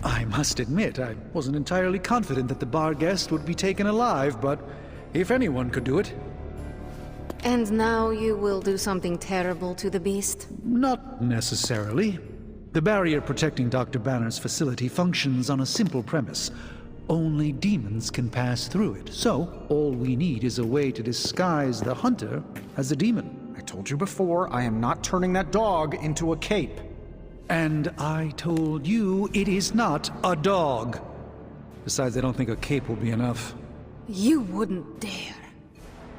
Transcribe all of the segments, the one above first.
I must admit, I wasn't entirely confident that the bar guest would be taken alive, but if anyone could do it... And now you will do something terrible to the beast? Not necessarily. The barrier protecting Dr. Banner's facility functions on a simple premise. Only demons can pass through it, so all we need is a way to disguise the hunter as a demon. I told you before, I am not turning that dog into a cape. And I told you it is not a dog. Besides, I don't think a cape will be enough. You wouldn't dare.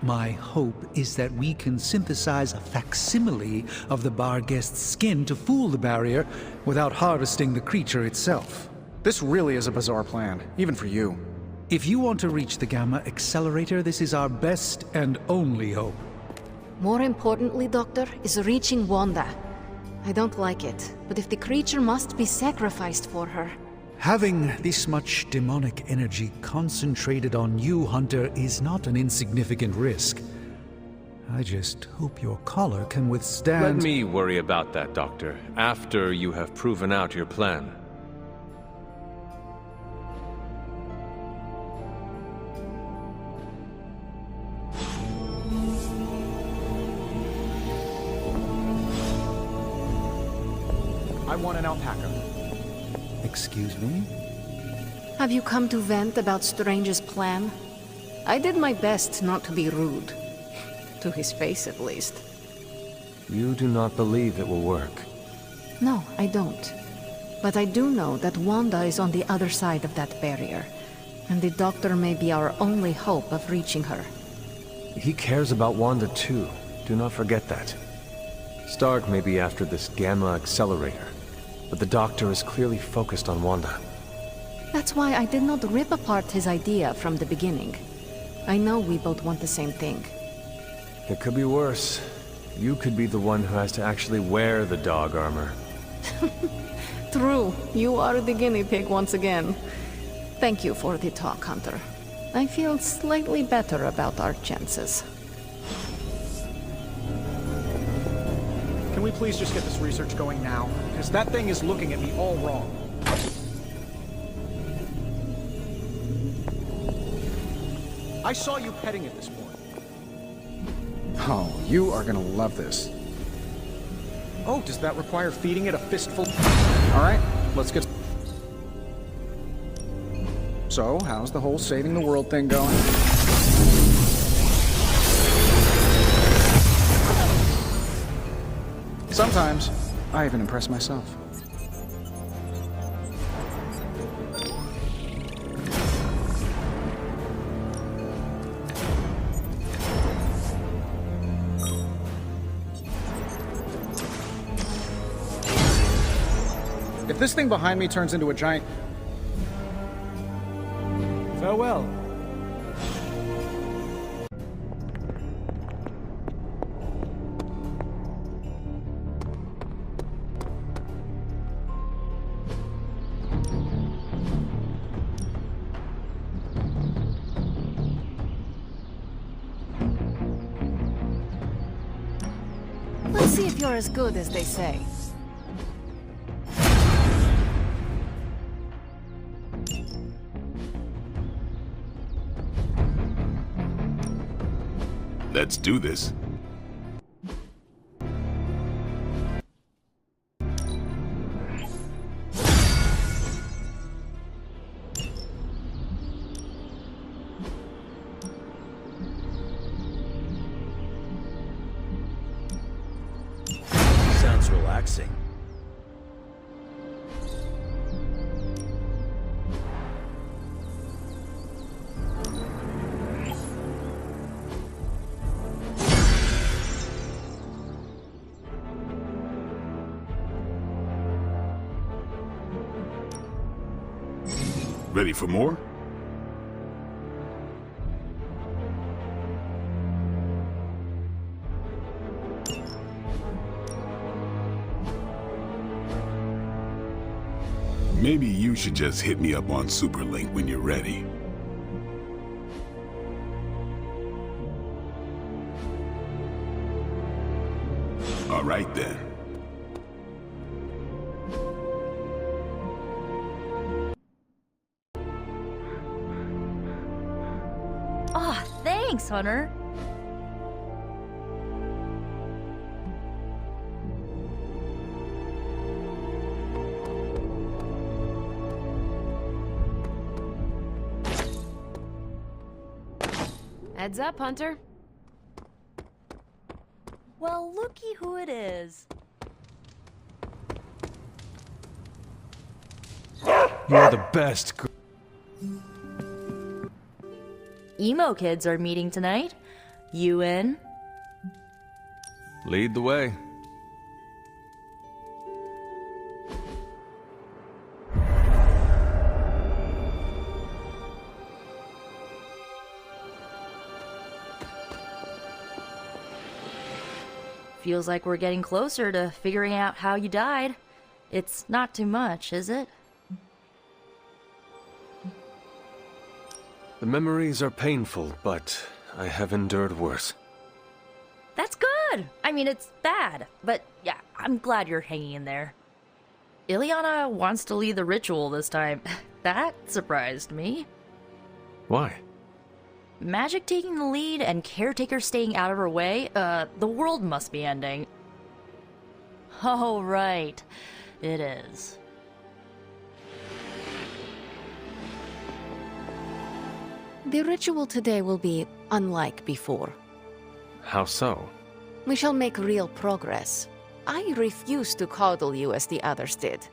My hope is that we can synthesize a facsimile of the bar guest's skin to fool the barrier without harvesting the creature itself. This really is a bizarre plan, even for you. If you want to reach the Gamma Accelerator, this is our best and only hope. More importantly, Doctor, is reaching Wanda. I don't like it, but if the creature must be sacrificed for her... Having this much demonic energy concentrated on you, Hunter, is not an insignificant risk. I just hope your collar can withstand... Let me worry about that, Doctor, after you have proven out your plan. I want an alpaca. Excuse me? Have you come to vent about Strange's plan? I did my best not to be rude. To his face, at least. You do not believe it will work. No, I don't. But I do know that Wanda is on the other side of that barrier. And the Doctor may be our only hope of reaching her. He cares about Wanda too. Do not forget that. Stark may be after this Gamma Accelerator, but the Doctor is clearly focused on Wanda. That's why I did not rip apart his idea from the beginning. I know we both want the same thing. It could be worse. You could be the one who has to actually wear the dog armor. True. You are the guinea pig once again. Thank you for the talk, Hunter. I feel slightly better about our chances. Can we please just get this research going now? Because that thing is looking at me all wrong. I saw you petting it this morning. Oh, you are gonna love this. Oh, does that require feeding it a fistful? Alright, let's get... So, how's the whole saving the world thing going? Sometimes, I even impress myself. If this thing behind me turns into a giant... Farewell. Let's see if you're as good as they say. Let's do this. Sounds relaxing. Ready for more? Maybe you should just hit me up on Superlink when you're ready. All right then. Thanks, Hunter. Heads up, Hunter. Well, looky who it is. You're the best. Emo kids are meeting tonight. You in? Lead the way. Feels like we're getting closer to figuring out how you died. It's not too much, is it? The memories are painful, but I have endured worse. That's good! I mean, it's bad, but yeah, I'm glad you're hanging in there. Ileana wants to lead the ritual this time. That surprised me. Why? Magic taking the lead and Caretaker staying out of her way? The world must be ending. Oh, right. It is. The ritual today will be unlike before. How so? We shall make real progress. I refuse to coddle you as the others did.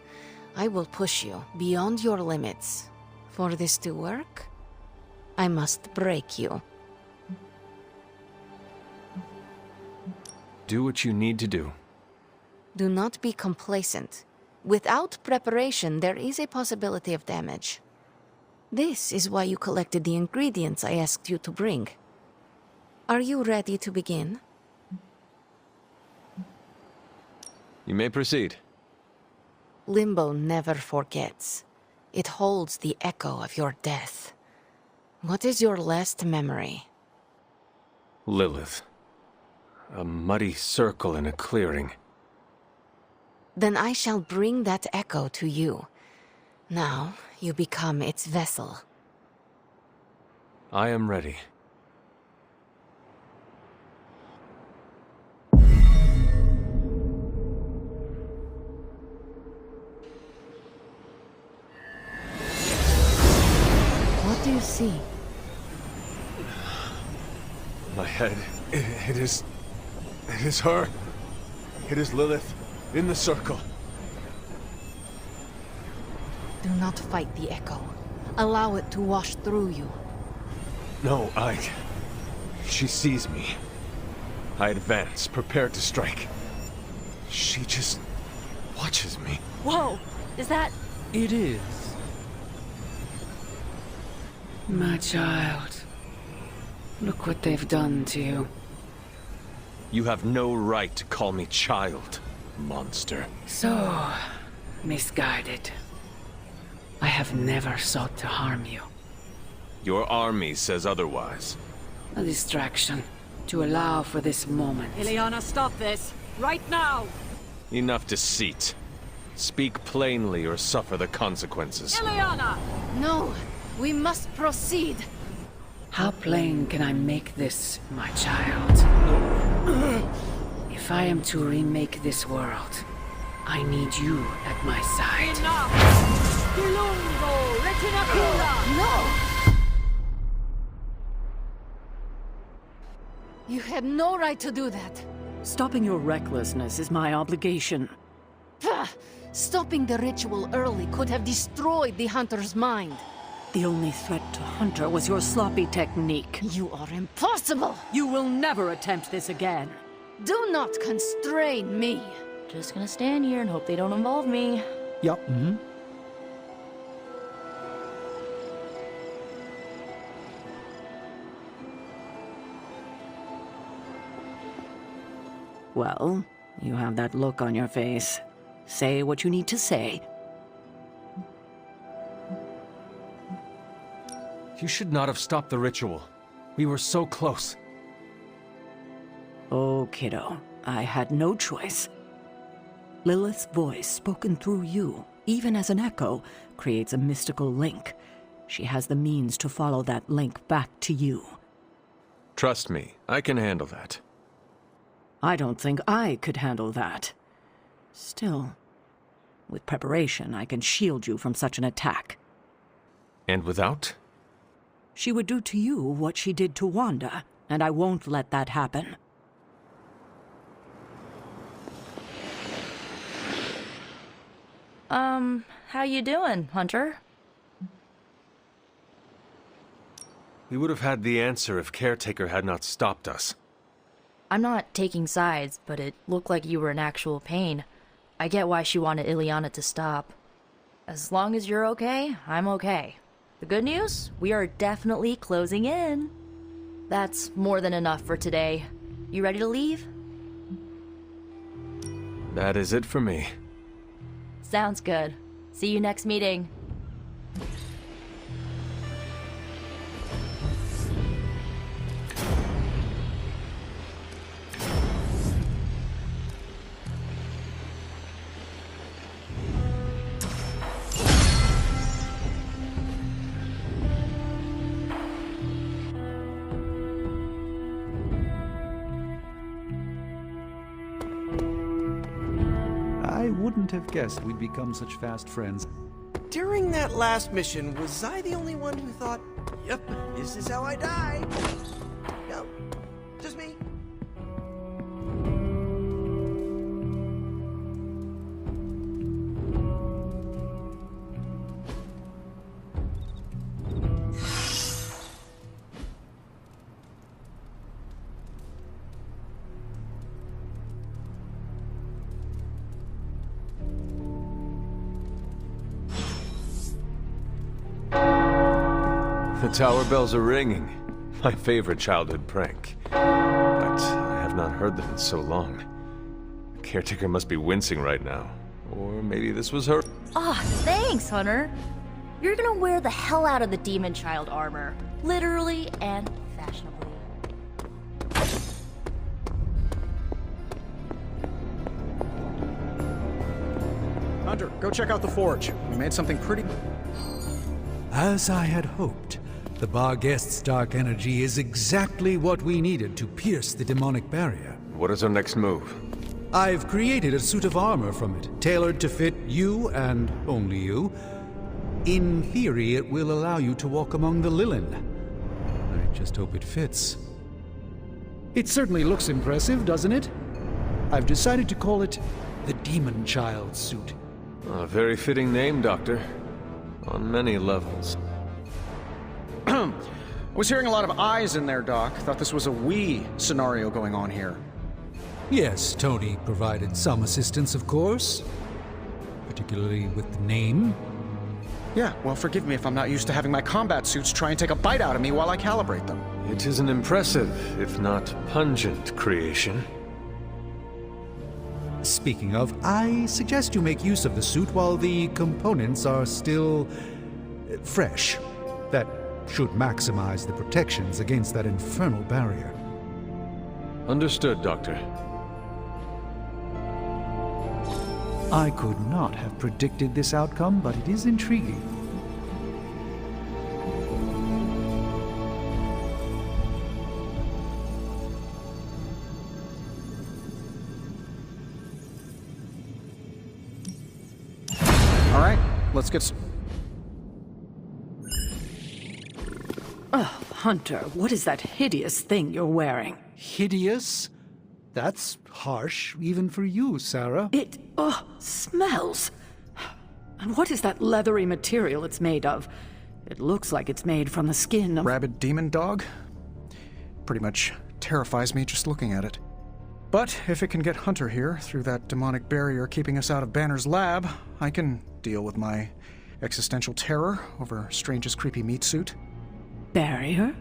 I will push you beyond your limits. For this to work, I must break you. Do what you need to do. Do not be complacent. Without preparation, there is a possibility of damage. This is why you collected the ingredients I asked you to bring. Are you ready to begin? You may proceed. Limbo never forgets. It holds the echo of your death. What is your last memory? Lilith. A muddy circle in a clearing. Then I shall bring that echo to you. Now, you become its vessel. I am ready. What do you see? My head. It is her. It is Lilith in the circle. Do not fight the echo. Allow it to wash through you. No, she sees me. I advance, prepared to strike. She just watches me. Whoa! Is that... It is. My child. Look what they've done to you. You have no right to call me child, monster. So... misguided. I have never sought to harm you. Your army says otherwise. A distraction. To allow for this moment. Ileana, stop this! Right now! Enough deceit. Speak plainly or suffer the consequences. Ileana! No! We must proceed! How plain can I make this, my child? If I am to remake this world, I need you at my side. Enough! Lungo, Retinacula! No! You had no right to do that. Stopping your recklessness is my obligation. Pah! Stopping the ritual early could have destroyed the Hunter's mind. The only threat to Hunter was your sloppy technique. You are impossible! You will never attempt this again. Do not constrain me! Just gonna stand here and hope they don't involve me. Yup. Mm-hmm. Well, you have that look on your face. Say what you need to say. You should not have stopped the ritual. We were so close. Oh, kiddo, I had no choice. Lilith's voice, spoken through you, even as an echo, creates a mystical link. She has the means to follow that link back to you. Trust me, I can handle that. I don't think I could handle that. Still, with preparation, I can shield you from such an attack. And without? She would do to you what she did to Wanda, and I won't let that happen. How you doing, Hunter? We would have had the answer if Caretaker had not stopped us. I'm not taking sides, but it looked like you were in actual pain. I get why she wanted Ileana to stop. As long as you're okay, I'm okay. The good news? We are definitely closing in. That's more than enough for today. You ready to leave? That is it for me. Sounds good. See you next meeting. I wouldn't have guessed we'd become such fast friends. During that last mission, was I the only one who thought, yep, this is how I die? No, just me. The tower bells are ringing. My favorite childhood prank. But I have not heard them in so long. The Caretaker must be wincing right now. Or maybe this was her. Ah, thanks, Hunter. You're gonna wear the hell out of the Demon Child armor. Literally and fashionably. Hunter, go check out the forge. We made something pretty... As I had hoped, the Bar-Guest's dark energy is exactly what we needed to pierce the demonic barrier. What is our next move? I've created a suit of armor from it, tailored to fit you and only you. In theory, it will allow you to walk among the Lilin. I just hope it fits. It certainly looks impressive, doesn't it? I've decided to call it the Demon Child suit. A very fitting name, Doctor. On many levels. I was hearing a lot of eyes in there, Doc. Thought this was a we scenario going on here. Yes, Tony provided some assistance, of course. Particularly with the name. Yeah, well, forgive me if I'm not used to having my combat suits try and take a bite out of me while I calibrate them. It is an impressive, if not pungent, creation. Speaking of, I suggest you make use of the suit while the components are still fresh. That should maximize the protections against that infernal barrier. Understood, Doctor. I could not have predicted this outcome, but it is intriguing. All right, let's get... Oh, Hunter, what is that hideous thing you're wearing? Hideous? That's harsh, even for you, Sarah. It, smells. And what is that leathery material it's made of? It looks like it's made from the skin of... Rabid demon dog? Pretty much terrifies me just looking at it. But if it can get Hunter here through that demonic barrier keeping us out of Banner's lab, I can deal with my existential terror over Strange's creepy meat suit. Barrier?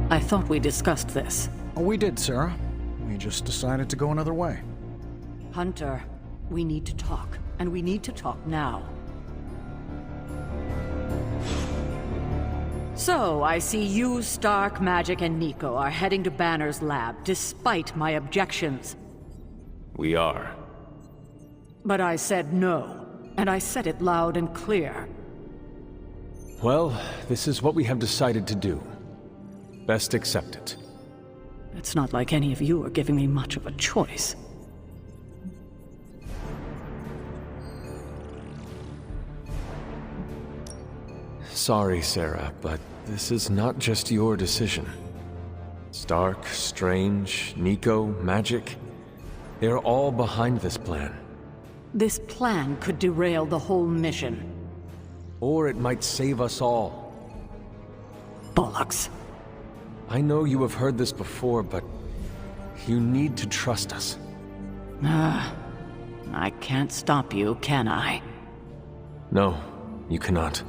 I thought we discussed this. Oh, we did, Sarah. We just decided to go another way. Hunter, we need to talk, and we need to talk now. So, I see you, Stark, Magic, and Nico are heading to Banner's lab, despite my objections. We are. But I said no, and I said it loud and clear. Well, this is what we have decided to do. Best accept it. It's not like any of you are giving me much of a choice. Sorry, Sarah, but this is not just your decision. Stark, Strange, Nico, Magic, they're all behind this plan. This plan could derail the whole mission. Or it might save us all. Bollocks. I know you have heard this before, but you need to trust us. I can't stop you, can I? No, you cannot.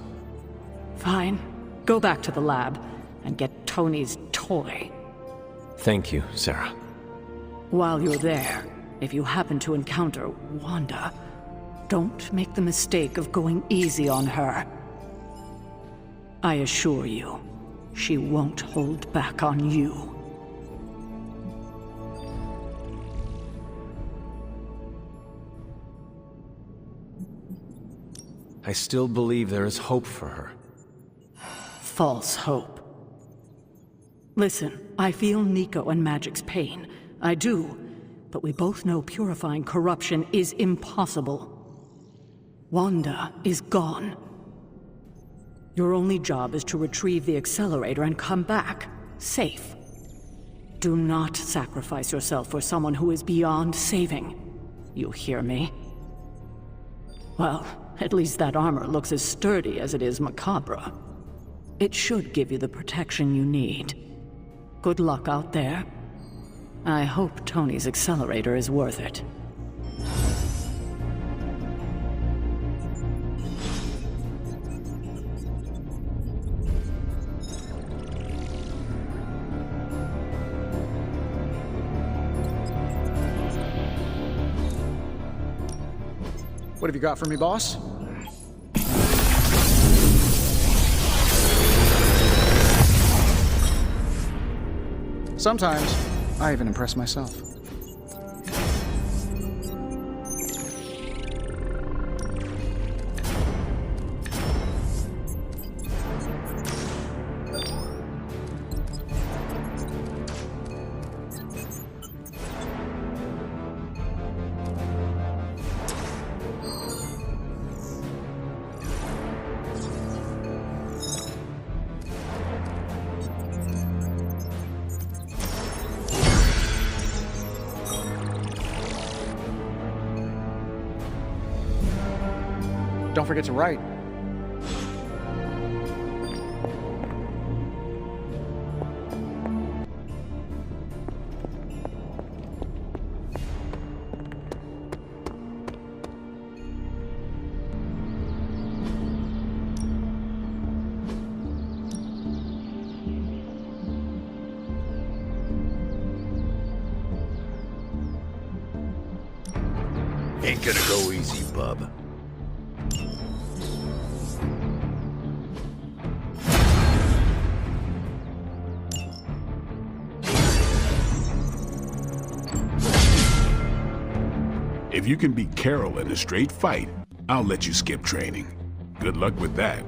Fine. Go back to the lab and get Tony's toy. Thank you, Sarah. While you're there, if you happen to encounter Wanda, don't make the mistake of going easy on her. I assure you, she won't hold back on you. I still believe there is hope for her. False hope. Listen, I feel Nico and Magic's pain. I do. But we both know purifying corruption is impossible. Wanda is gone. Your only job is to retrieve the accelerator and come back, safe. Do not sacrifice yourself for someone who is beyond saving. You hear me? Well, at least that armor looks as sturdy as it is macabre. It should give you the protection you need. Good luck out there. I hope Tony's accelerator is worth it. What have you got for me, boss? Sometimes, I even impress myself. Don't forget to write. Ain't gonna go easy, bub. If you can beat Carol in a straight fight, I'll let you skip training. Good luck with that.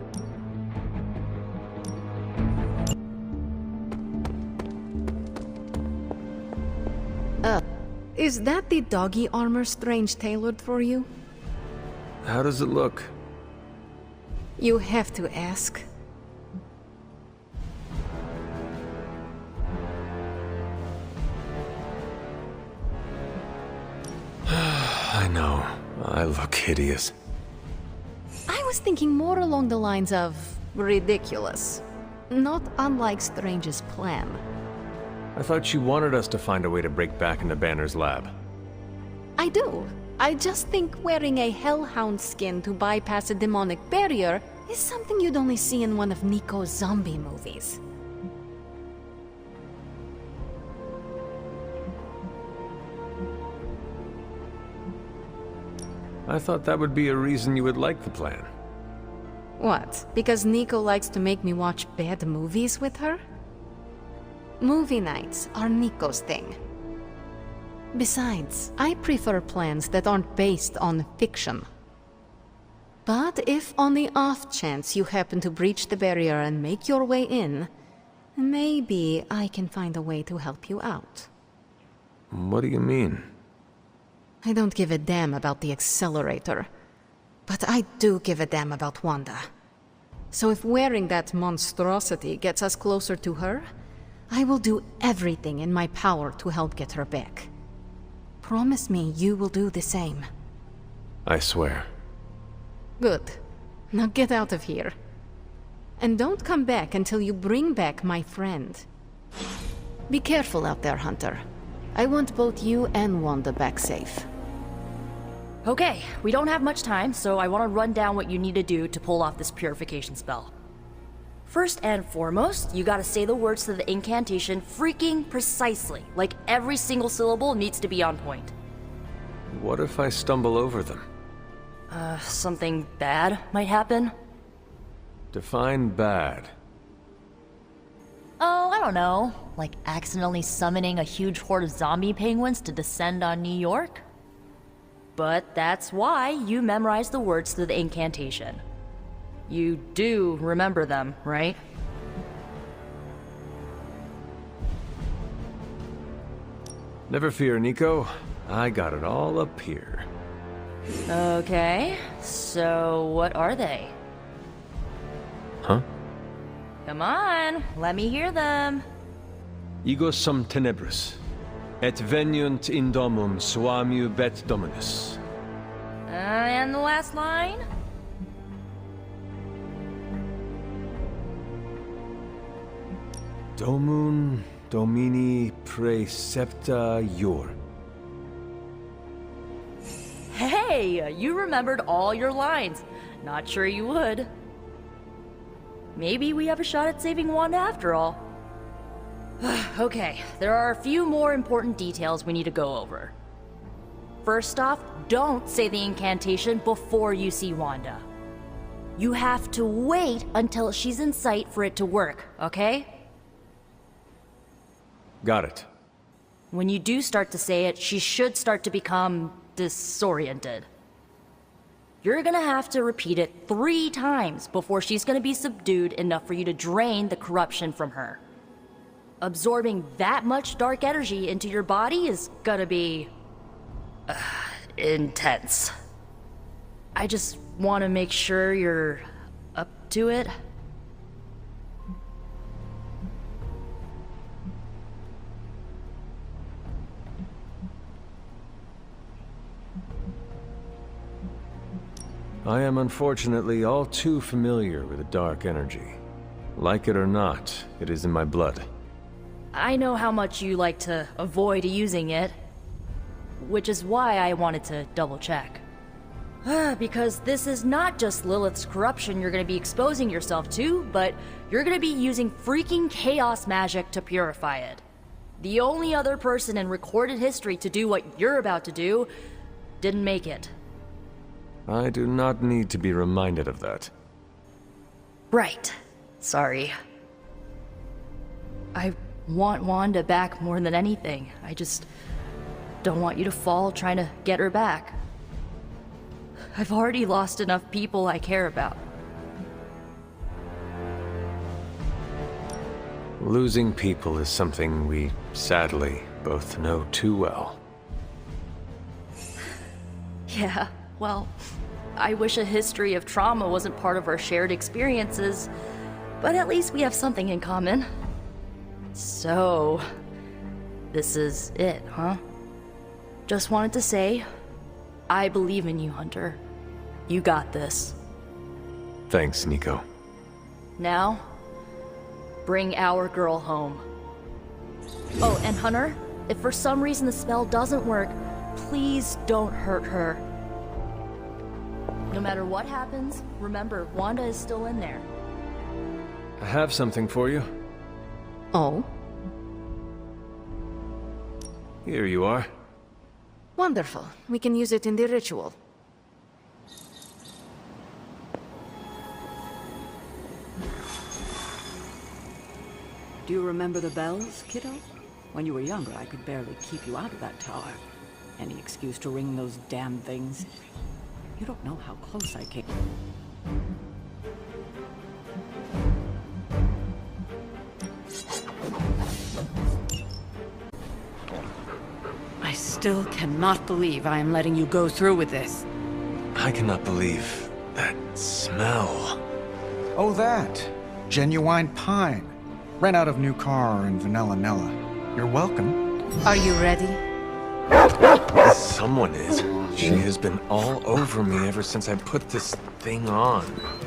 Is that the doggy armor Strange tailored for you? How does it look? You have to ask. I know. I look hideous. I was thinking more along the lines of ridiculous. Not unlike Strange's plan. I thought you wanted us to find a way to break back into Banner's lab. I do. I just think wearing a hellhound skin to bypass a demonic barrier is something you'd only see in one of Nico's zombie movies. I thought that would be a reason you would like the plan. What? Because Nico likes to make me watch bad movies with her? Movie nights are Nico's thing. Besides, I prefer plans that aren't based on fiction. But if on the off chance you happen to breach the barrier and make your way in, Maybe I can find a way to help you out. What do you mean? I don't give a damn about the accelerator, but I do give a damn about Wanda. So if wearing that monstrosity gets us closer to her, I will do everything in my power to help get her back. Promise me you will do the same. I swear. Good. Now get out of here. And don't come back until you bring back my friend. Be careful out there, Hunter. I want both you and Wanda back safe. Okay, we don't have much time, so I want to run down what you need to do to pull off this purification spell. First and foremost, you gotta say the words to the incantation freaking precisely. Like every single syllable needs to be on point. What if I stumble over them? Something bad might happen? Define bad. Oh, I don't know. Like accidentally summoning a huge horde of zombie penguins to descend on New York? But that's why you memorize the words to the incantation. You do remember them, right? Never fear, Nico. I got it all up here. Okay, so what are they? Huh? Come on, let me hear them. Ego sum tenebris, et veniunt in domum suamiu bet dominus. And the last line? Domum domini precepta iur. Hey, you remembered all your lines. Not sure you would. Maybe we have a shot at saving Wanda after all. Okay, there are a few more important details we need to go over. First off, don't say the incantation before you see Wanda. You have to wait until she's in sight for it to work, okay? Got it. When you do start to say it, she should start to become disoriented. You're gonna have to repeat it 3 times before she's gonna be subdued enough for you to drain the corruption from her. Absorbing that much dark energy into your body is gonna be... intense. I just want to make sure you're up to it. I am unfortunately all too familiar with the dark energy. Like it or not, it is in my blood. I know how much you like to avoid using it, which is why I wanted to double check. Because this is not just Lilith's corruption you're going to be exposing yourself to, but you're going to be using freaking chaos magic to purify it. The only other person in recorded history to do what you're about to do didn't make it. I do not need to be reminded of that. Right. Sorry. I want Wanda back more than anything. I just don't want you to fall trying to get her back. I've already lost enough people I care about. Losing people is something we, sadly, both know too well. Yeah, well, I wish a history of trauma wasn't part of our shared experiences, but at least we have something in common. So, this is it, huh? Just wanted to say, I believe in you, Hunter. You got this. Thanks, Nico. Now, bring our girl home. Oh, and Hunter, if for some reason the spell doesn't work, please don't hurt her. No matter what happens, remember, Wanda is still in there. I have something for you. Oh? Here you are. Wonderful. We can use it in the ritual. Do you remember the bells, kiddo? When you were younger, I could barely keep you out of that tower. Any excuse to ring those damn things. You don't know how close I came. still cannot believe I am letting you go through with this. I cannot believe that smell. Oh, that. Genuine pine. Ran out of new car in Vanilla Nella. You're welcome. Are you ready? Someone is. She has been all over me ever since I put this thing on.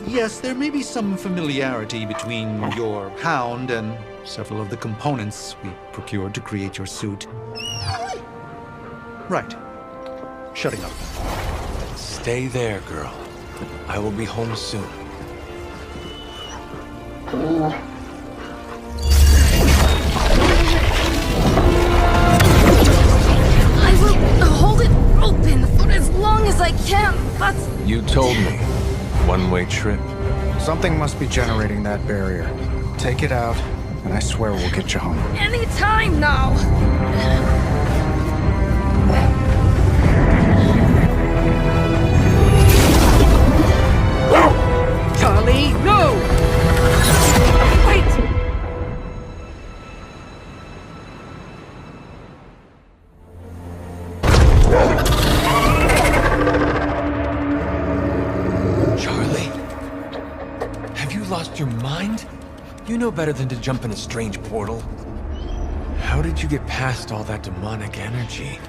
Yes, there may be some familiarity between your hound and several of the components we procured to create your suit. Right. Shutting up. Stay there, girl. I will be home soon. I will hold it open for as long as I can, but... You told me. One-way trip. Something must be generating that barrier. Take it out, and I swear we'll get you home. Any time now! Charlie, no! Wait! Charlie? Have you lost your mind? You know better than to jump in a strange portal. How did you get past all that demonic energy?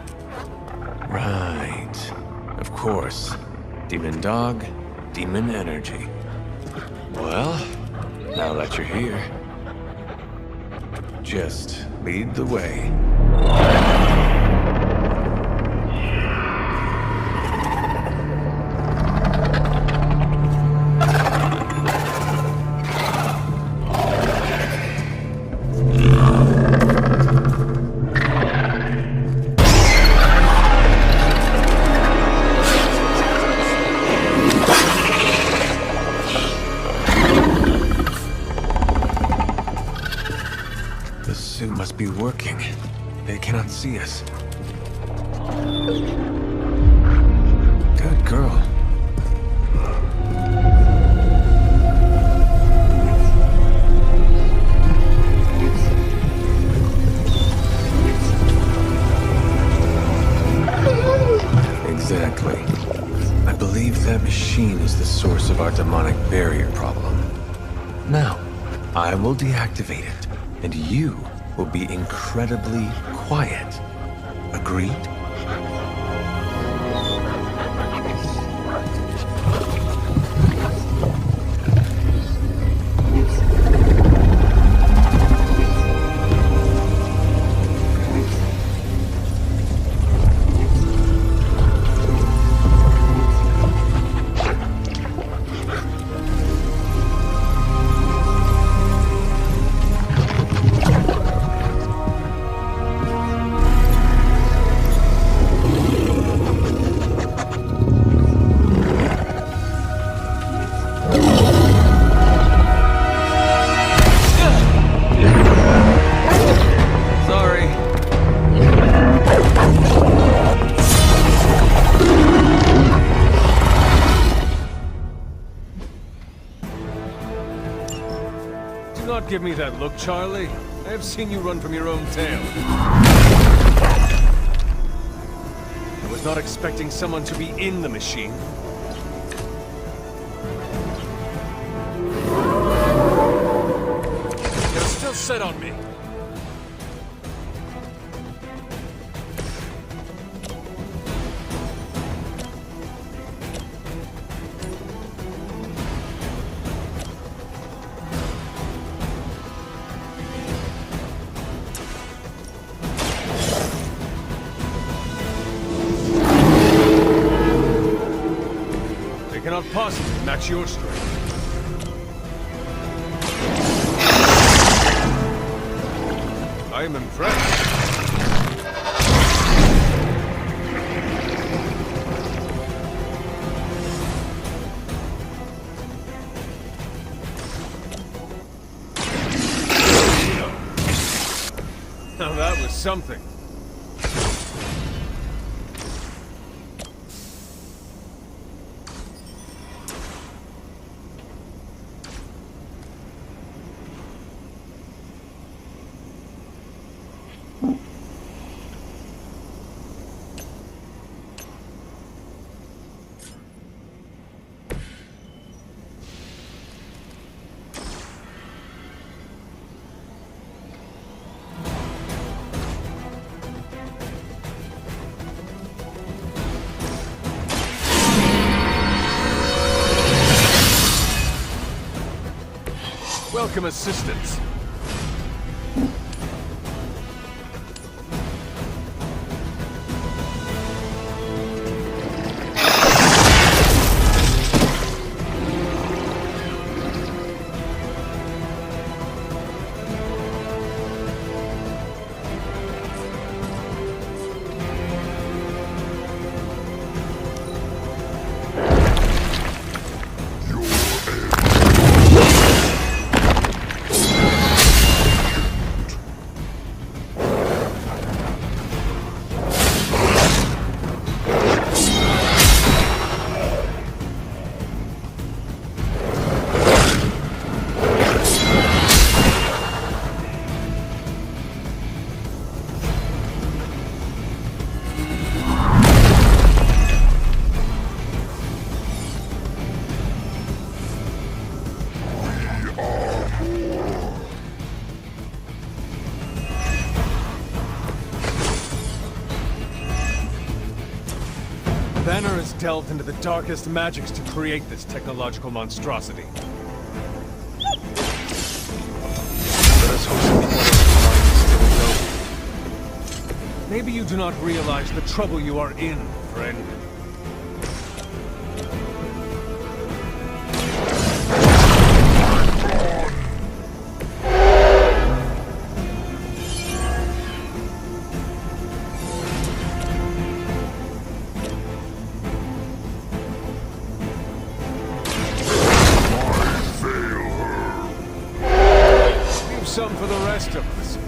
Right. Of course. Demon dog, demon energy. Well, now that you're here, just lead the way. Be working. They cannot see us. Good girl. Exactly. I believe that machine is the source of our demonic barrier problem. Now, I will deactivate it, and you will be incredibly quiet. Agreed? Give me that look, Charlie. I have seen you run from your own tail. I was not expecting someone to be in the machine. They're still set on me. Cannot possibly match your strength. I am impressed. Now that was something. welcome assistance. Banner has delved into the darkest magics to create this technological monstrosity. Let us hope some people still know. Maybe you do not realize the trouble you are in, friend. Some for the rest of us.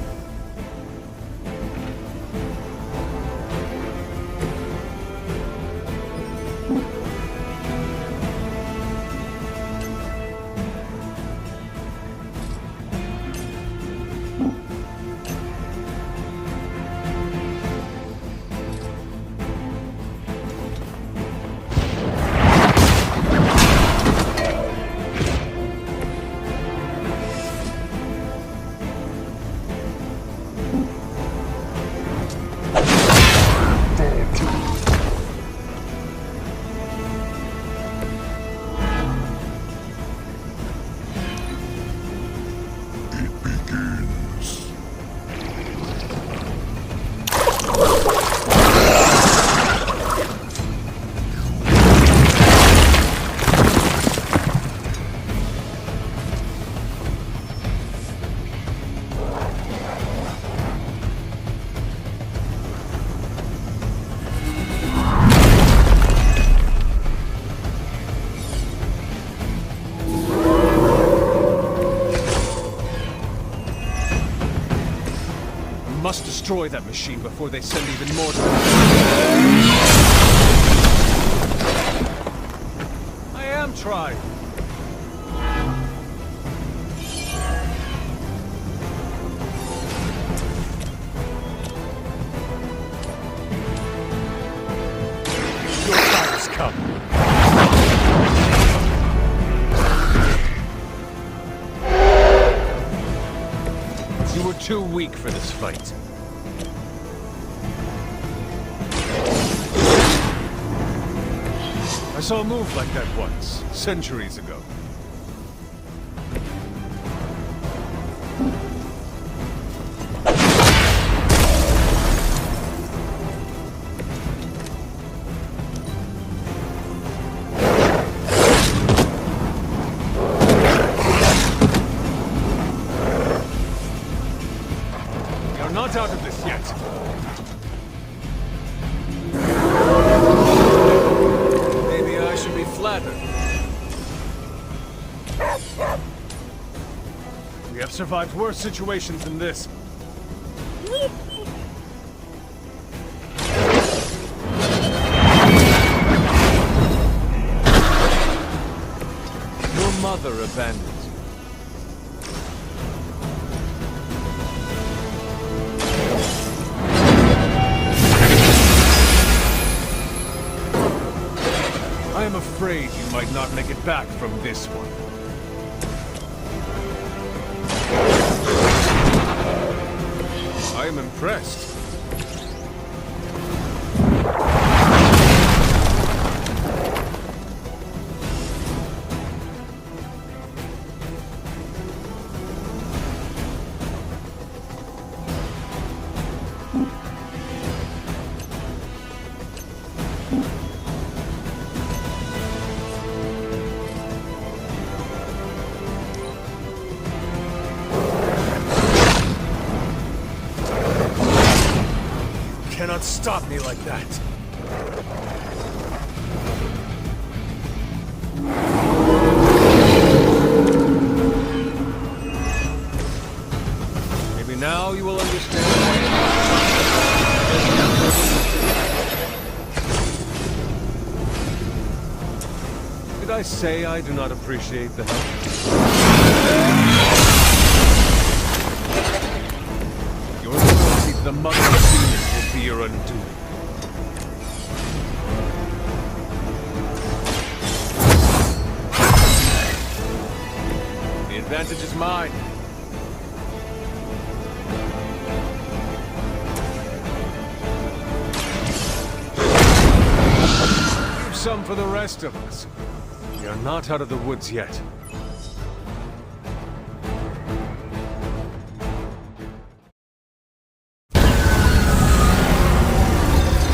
Must destroy that machine before they send even more to I am trying. Your time has come. You were too weak for this fight. I saw a move like that once, centuries ago. You're not out of this yet. We have survived worse situations than this. Your mother abandoned you. I am afraid you might not make it back from this one. I am impressed. cannot stop me like that. Maybe now you will understand why Did I say I do not appreciate the help? Your loyalty to the Mother of Demons will be your undoing. The advantage is mine. Leave some for the rest of us. We are not out of the woods yet.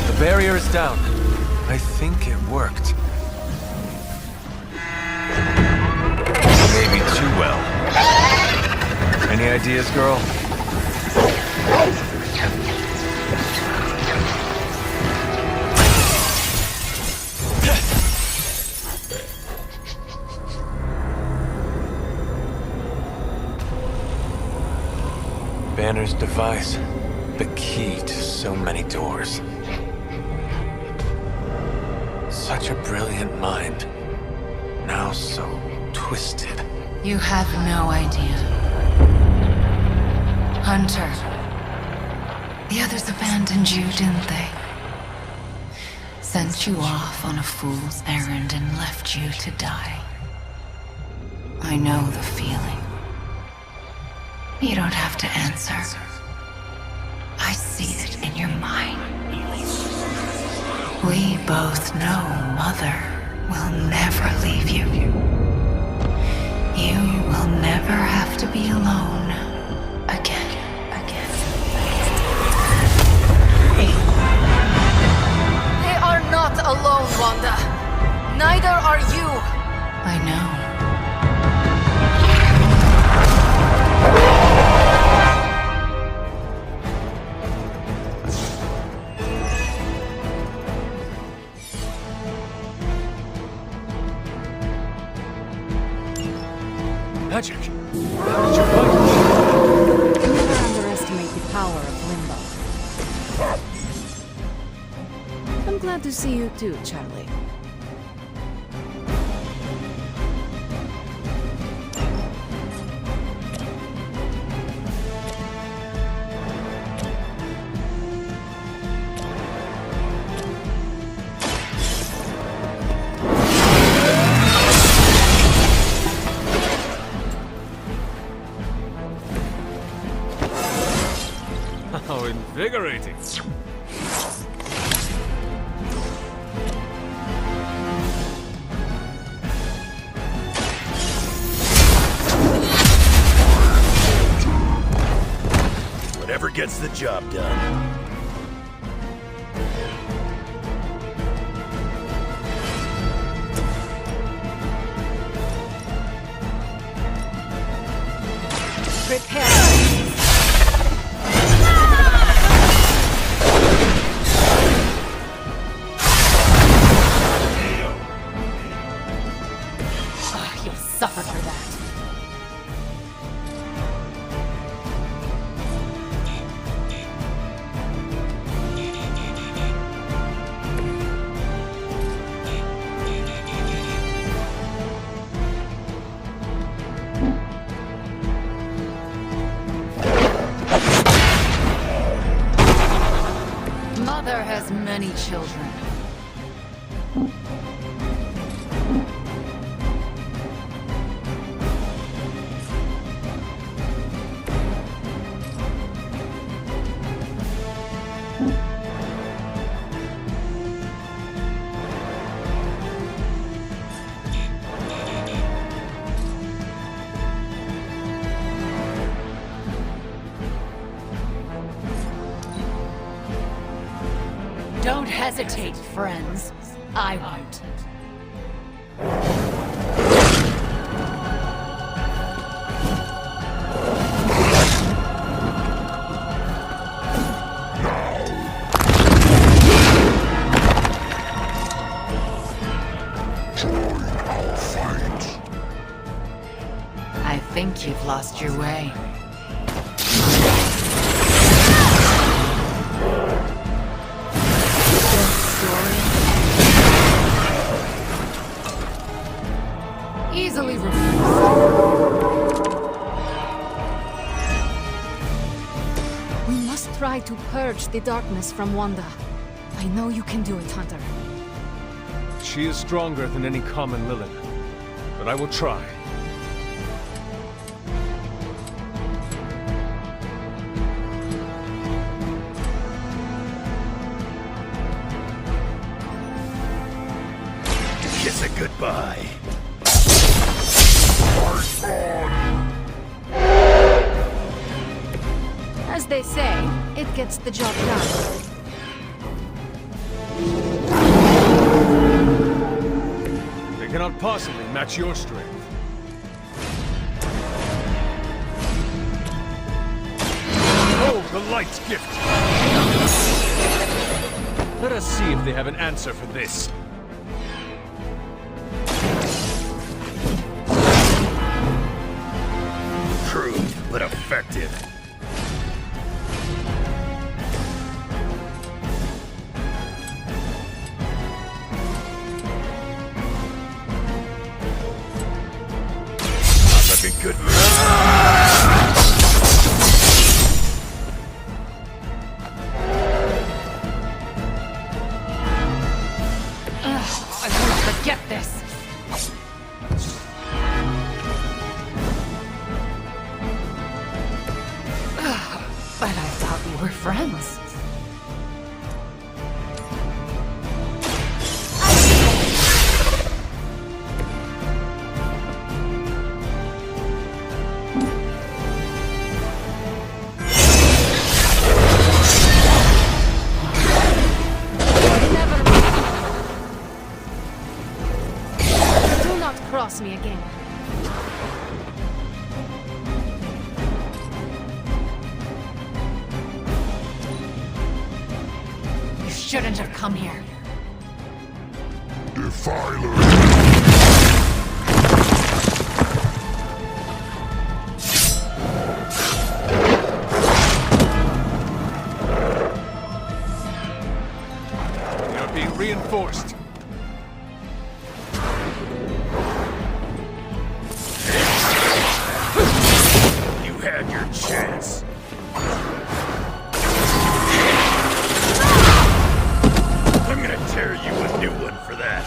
The barrier is down. I think it worked. Maybe too well. Any ideas, girl? Banner's device, the key to so many doors. Such a brilliant mind, now so twisted. You have no idea. Hunter, the others abandoned you, didn't they? Sent you off on a fool's errand and left you to die. I know the feeling. You don't have to answer. I see it in your mind. We both know Mother will never leave you. You will never have to be alone again. They are not alone, Wanda. Neither are you. I know. Magic! How did you find it? Never underestimate the power of Limbo. I'm glad to see you too, Charlie. How invigorating! Whatever gets the job done. Prepare. You'll suffer for that. Mother has many children. Don't hesitate, friends. I won't. think you've lost your way. Easily refused. We must try to purge the darkness from Wanda. I know you can do it, Hunter. She is stronger than any common Lilith, but I will try. Kiss it goodbye. As they say, it gets the job done. They cannot possibly match your strength. Oh, the light's gift! Let us see if they have an answer for this. Crude, but effective. Not looking good. I won't forget this. But I thought we were friends. Do not cross me again. You shouldn't have come here. We are being reinforced. You had your chance. I'm gonna tear you a new one for that.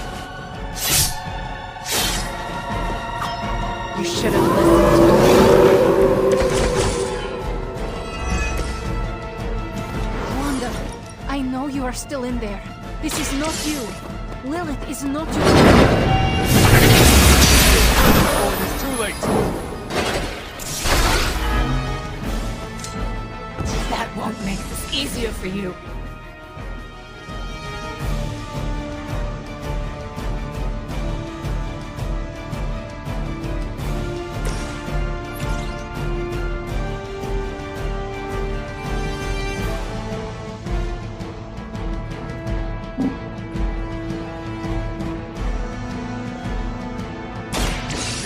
You should have listened to me. Wanda, I know you are still in there. This is not you. Lilith is not you. Oh, it's too late. That won't make this easier for you.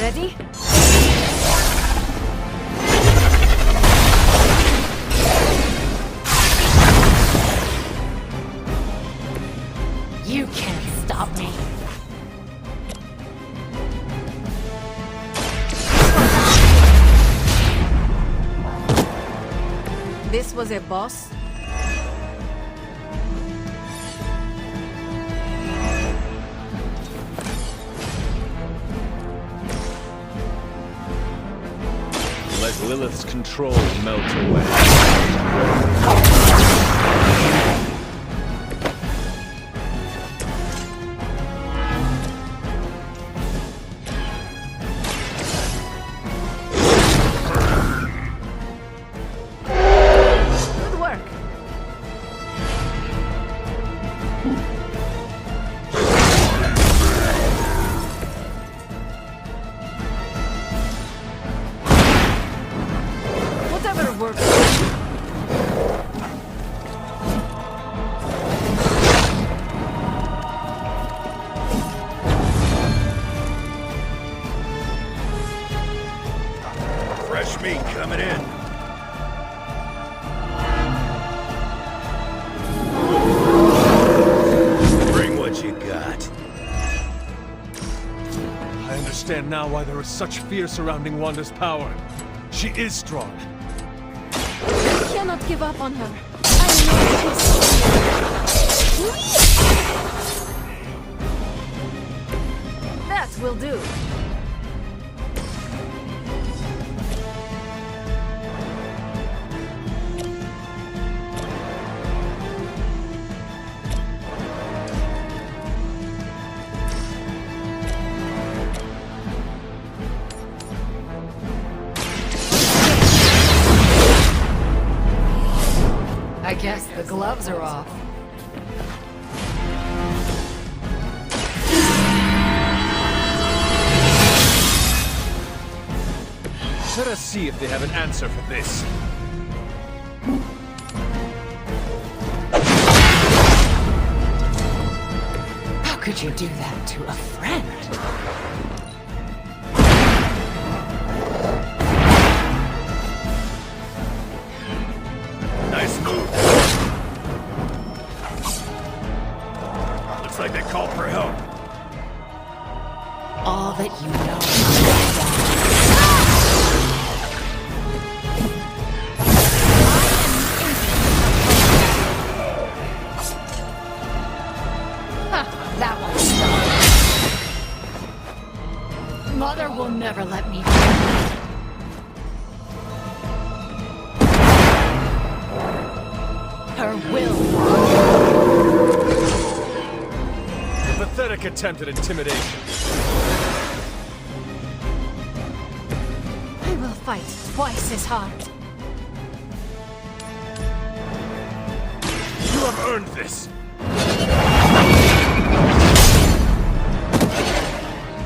Ready? You can't stop me. This was a boss? Let Lilith's control melt away. Good work. Whatever works. me coming in. Bring what you got. I understand now why there is such fear surrounding Wanda's power. She is strong. I cannot give up on her. I know she's... That will do. I guess the gloves are off. Let us see if they have an answer for this. How could you do that to a friend? Nice move. Looks like they called for help. All that you know. That one. Mother will never let me. Her will. A pathetic attempt at intimidation. I will fight twice as hard. You have earned this.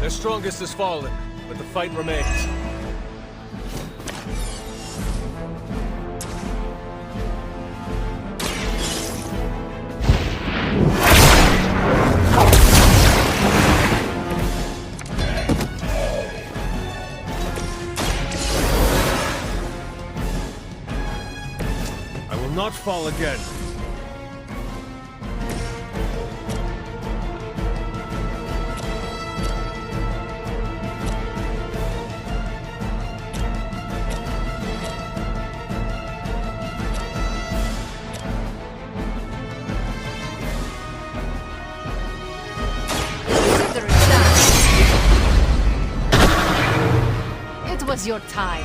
Their strongest has fallen, but the fight remains. I will not fall again. It was your time.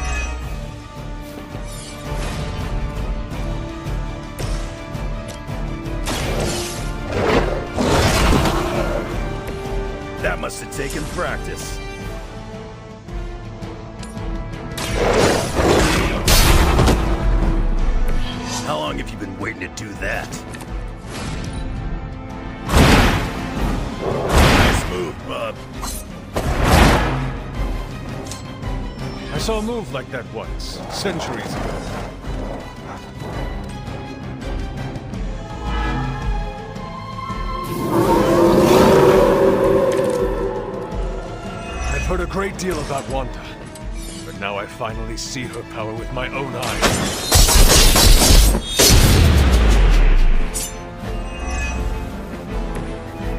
That must have taken practice. How long have you been waiting to do that? Nice move, bub. I saw a move like that once, centuries ago. I've heard a great deal about Wanda, but now I finally see her power with my own eyes.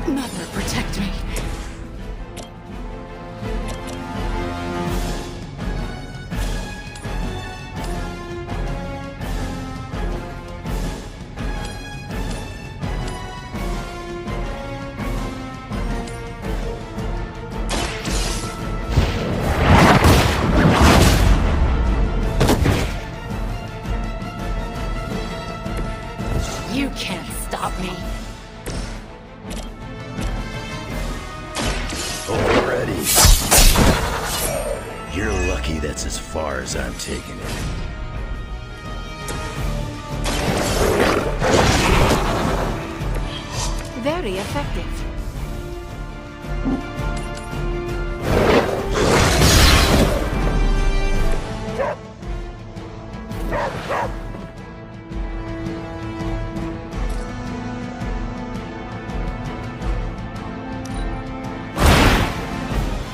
Mother, protect me. You can't stop me. Already. You're lucky that's as far as I'm taking it. Very effective.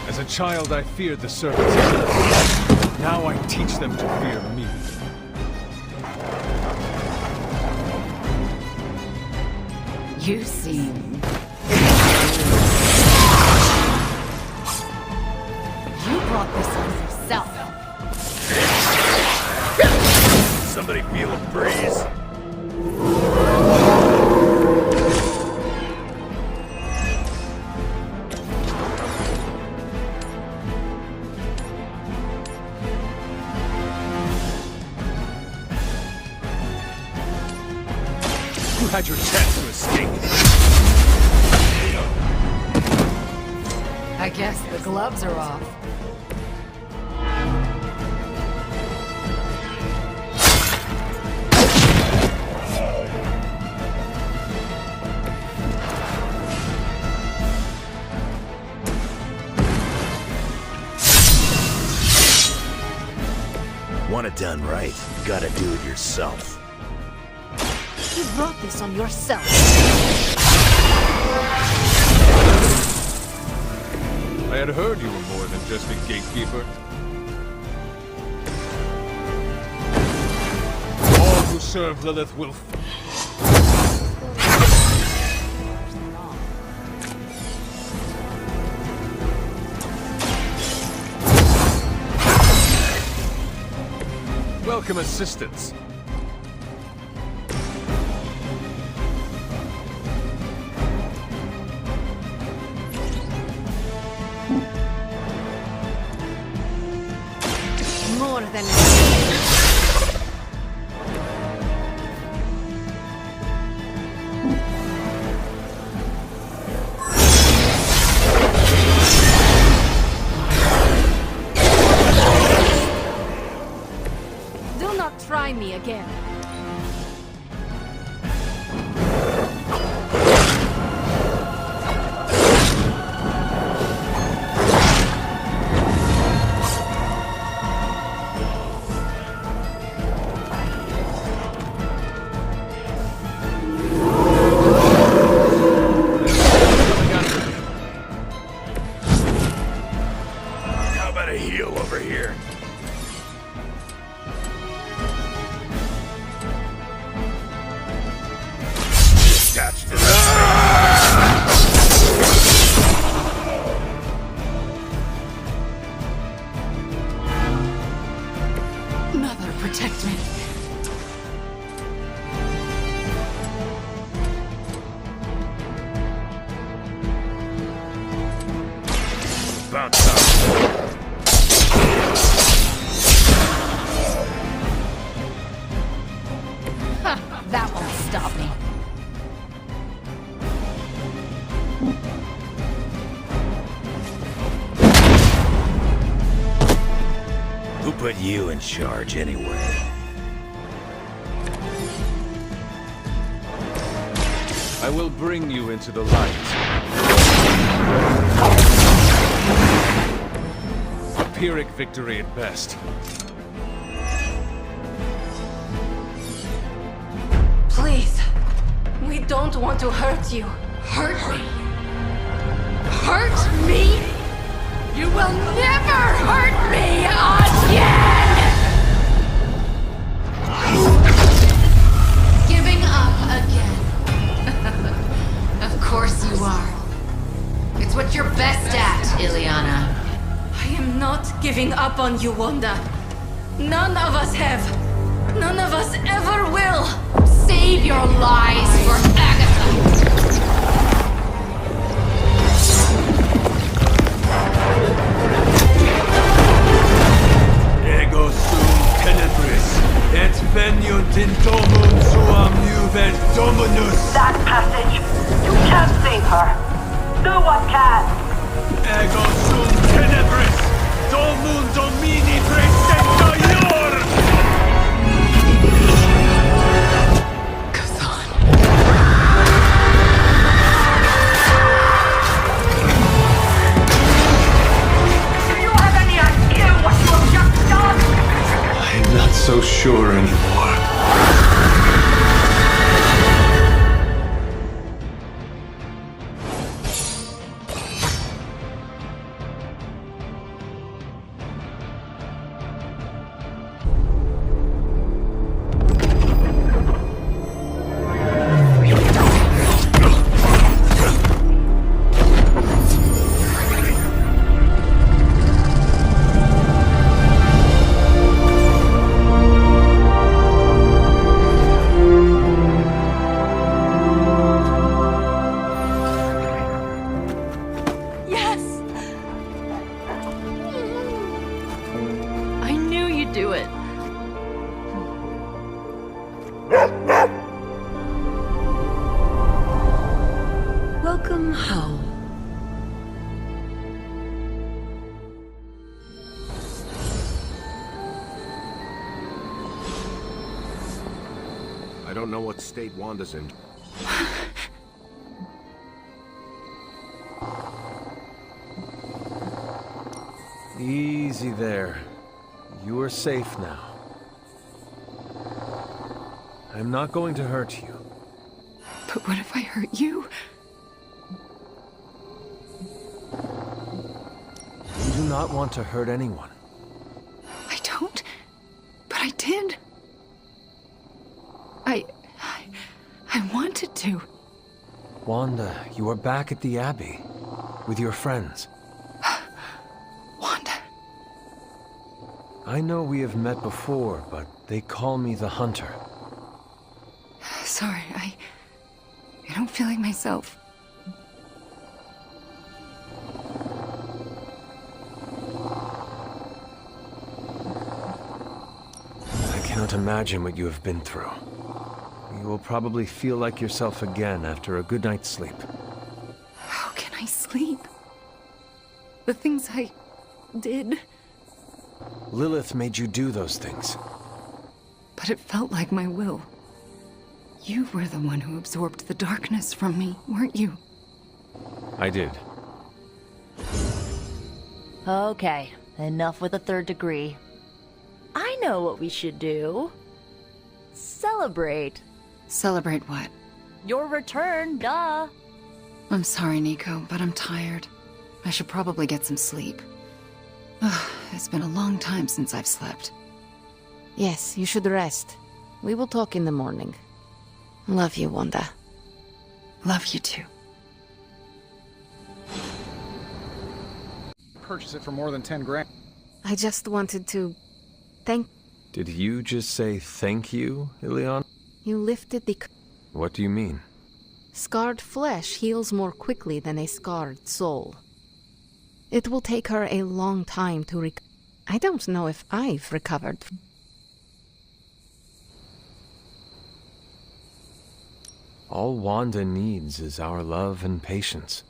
As a child, I feared the servants. Now I teach them to fear me. You seem... You brought this on yourself. Somebody feel a breeze? You had your chance to escape. I guess the gloves are off. Want it done right, you gotta do it yourself. You brought this on yourself. I had heard you were more than just a gatekeeper. All who serve Lilith will... Welcome assistance. More than Do not try me again. How about a heal over here? Attached to Mother, protect me. bounce up. That won't stop me. Who put you in charge anyway? I will bring you into the light. A Pyrrhic victory at best. Please. We don't want to hurt you. Hurt me? Hurt me? You will never hurt me again! Giving up again. Of course you are. It's what you're best at, Ileana. I am not giving up on you, Wanda. None of us have. None of us ever will. Save your lies for Agatha. Ego sum tenebris, et veniunt in domum suam juvet dominus. That passage, you can't save her. No one can. Ego sum tenebris, domum domini praestenta ior. I'm not so sure anymore. do it. Welcome home. I don't know what state Wanda's in. Easy there. You are safe now. I'm not going to hurt you. But what if I hurt you? You do not want to hurt anyone. I don't, but I did. I wanted to. Wanda, you are back at the Abbey. With your friends. Wanda. I know we have met before, but they call me the Hunter. Sorry, I don't feel like myself. I cannot imagine what you have been through. You will probably feel like yourself again after a good night's sleep. How can I sleep? The things I did. Lilith made you do those things. But it felt like my will. You were the one who absorbed the darkness from me, weren't you? I did. Okay, enough with the third degree. I know what we should do. Celebrate. Celebrate what? Your return, duh. I'm sorry, Nico, but I'm tired. I should probably get some sleep. It's been a long time since I've slept. Yes, you should rest. We will talk in the morning. Love you, Wanda. Love you too. Purchase it for more than 10 grand. I just wanted to thank... Did you just say thank you, Ileana? You lifted the... What do you mean? Scarred flesh heals more quickly than a scarred soul. It will take her a long time to I don't know if I've recovered. All Wanda needs is our love and patience.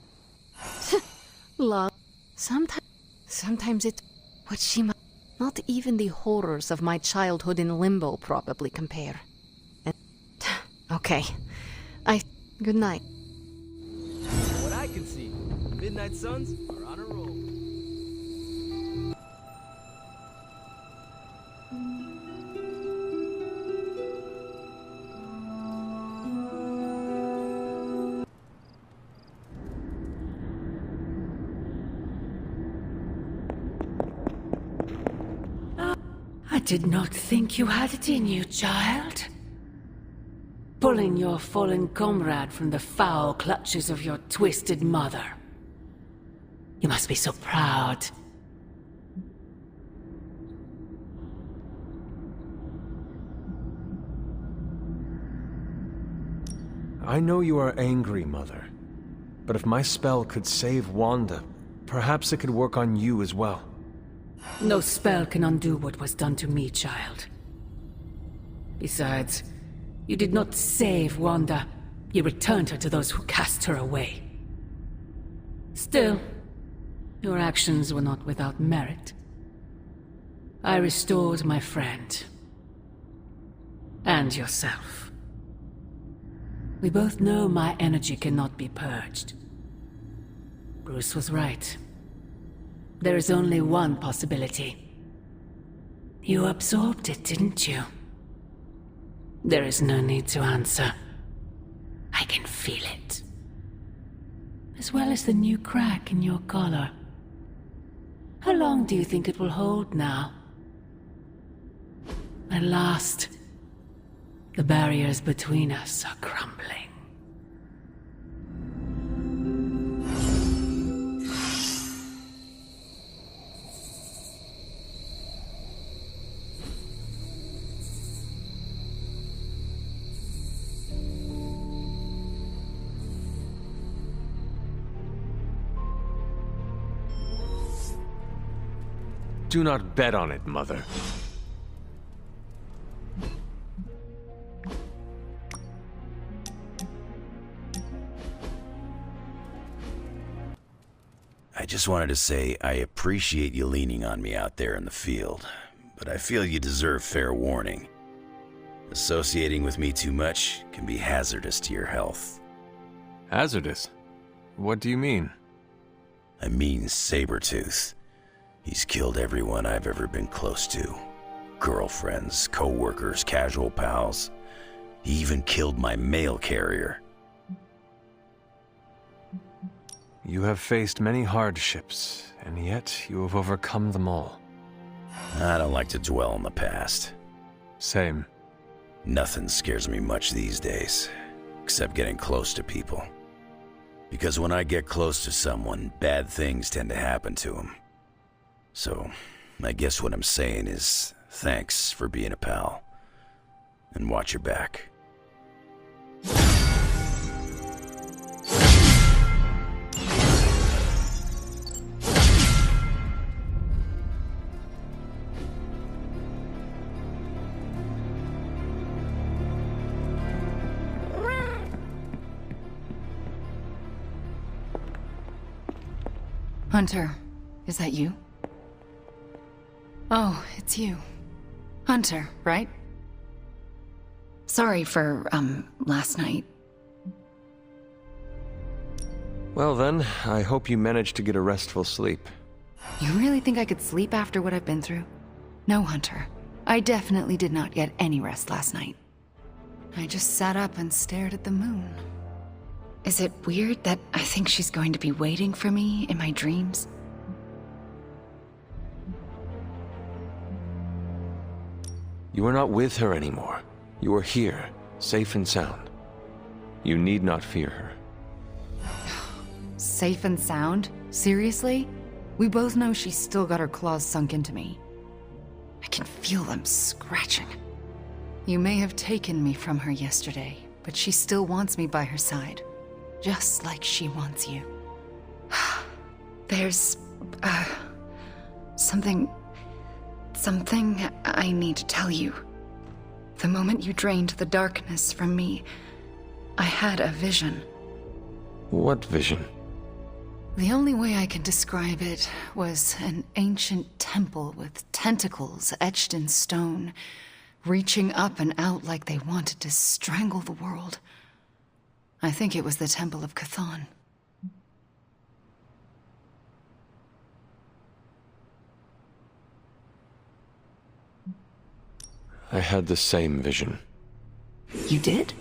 Love. Sometimes it's what she might... Not even the horrors of my childhood in limbo probably compare. And... Okay. Good night. What I can see, Midnight Suns are on a roll. I did not think you had it in you, child. Pulling your fallen comrade from the foul clutches of your twisted mother. You must be so proud. I know you are angry, Mother. But if my spell could save Wanda, perhaps it could work on you as well. No spell can undo what was done to me, child. Besides, you did not save Wanda. You returned her to those who cast her away. Still, your actions were not without merit. I restored my friend. And yourself. We both know my energy cannot be purged. Bruce was right. There is only one possibility. You absorbed it, didn't you? There is no need to answer. I can feel it. As well as the new crack in your collar. How long do you think it will hold now? At last, the barriers between us are crumbling. Do not bet on it, Mother. I just wanted to say I appreciate you leaning on me out there in the field, but I feel you deserve fair warning. Associating with me too much can be hazardous to your health. Hazardous? What do you mean? I mean Sabretooth. He's killed everyone I've ever been close to. Girlfriends, co-workers, casual pals. He even killed my mail carrier. You have faced many hardships, and yet you have overcome them all. I don't like to dwell on the past. Same. Nothing scares me much these days, except getting close to people. Because when I get close to someone, bad things tend to happen to them. So, I guess what I'm saying is, thanks for being a pal. And watch your back. Hunter, is that you? Oh, it's you. Hunter, right? Sorry for, last night. Well then, I hope you managed to get a restful sleep. You really think I could sleep after what I've been through? No, Hunter. I definitely did not get any rest last night. I just sat up and stared at the moon. Is it weird that I think she's going to be waiting for me in my dreams? You are not with her anymore. You are here, safe and sound. You need not fear her. Safe and sound? Seriously? We both know she's still got her claws sunk into me. I can feel them scratching. You may have taken me from her yesterday, but she still wants me by her side. Just like she wants you. There's, something I need to tell you. The moment you drained the darkness from me, I had a vision. What vision? The only way I can describe it was an ancient temple with tentacles etched in stone, reaching up and out like they wanted to strangle the world. I think it was the Temple of Chthon. I had the same vision. You did?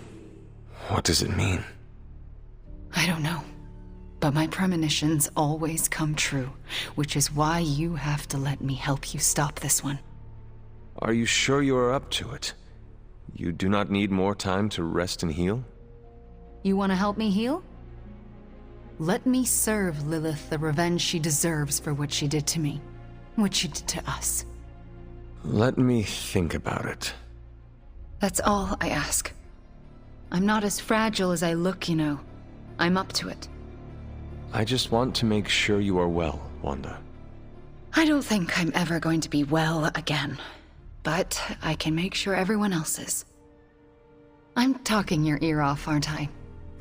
What does it mean? I don't know. But my premonitions always come true, which is why you have to let me help you stop this one. Are you sure you are up to it? You do not need more time to rest and heal? You want to help me heal? Let me serve Lilith the revenge she deserves for what she did to me. What she did to us. Let me think about it. That's all I ask. I'm not as fragile as I look, you know. I'm up to it. I just want to make sure you are well, Wanda. I don't think I'm ever going to be well again. But I can make sure everyone else is. I'm talking your ear off, aren't I?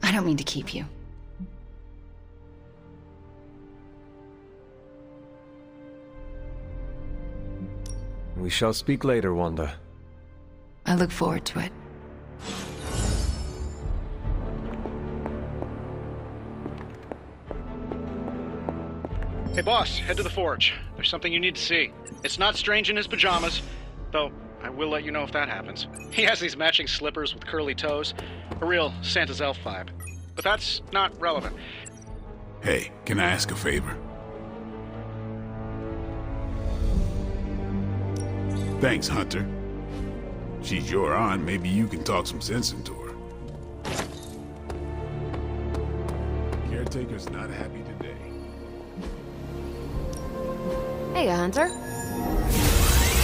I don't mean to keep you. We shall speak later, Wanda. I look forward to it. Hey boss, head to the forge. There's something you need to see. It's not Strange in his pajamas, though I will let you know if that happens. He has these matching slippers with curly toes. A real Santa's elf vibe. But that's not relevant. Hey, can I ask a favor? Thanks, Hunter. She's your aunt, maybe you can talk some sense into her. Caretaker's not happy today. Hey, Hunter.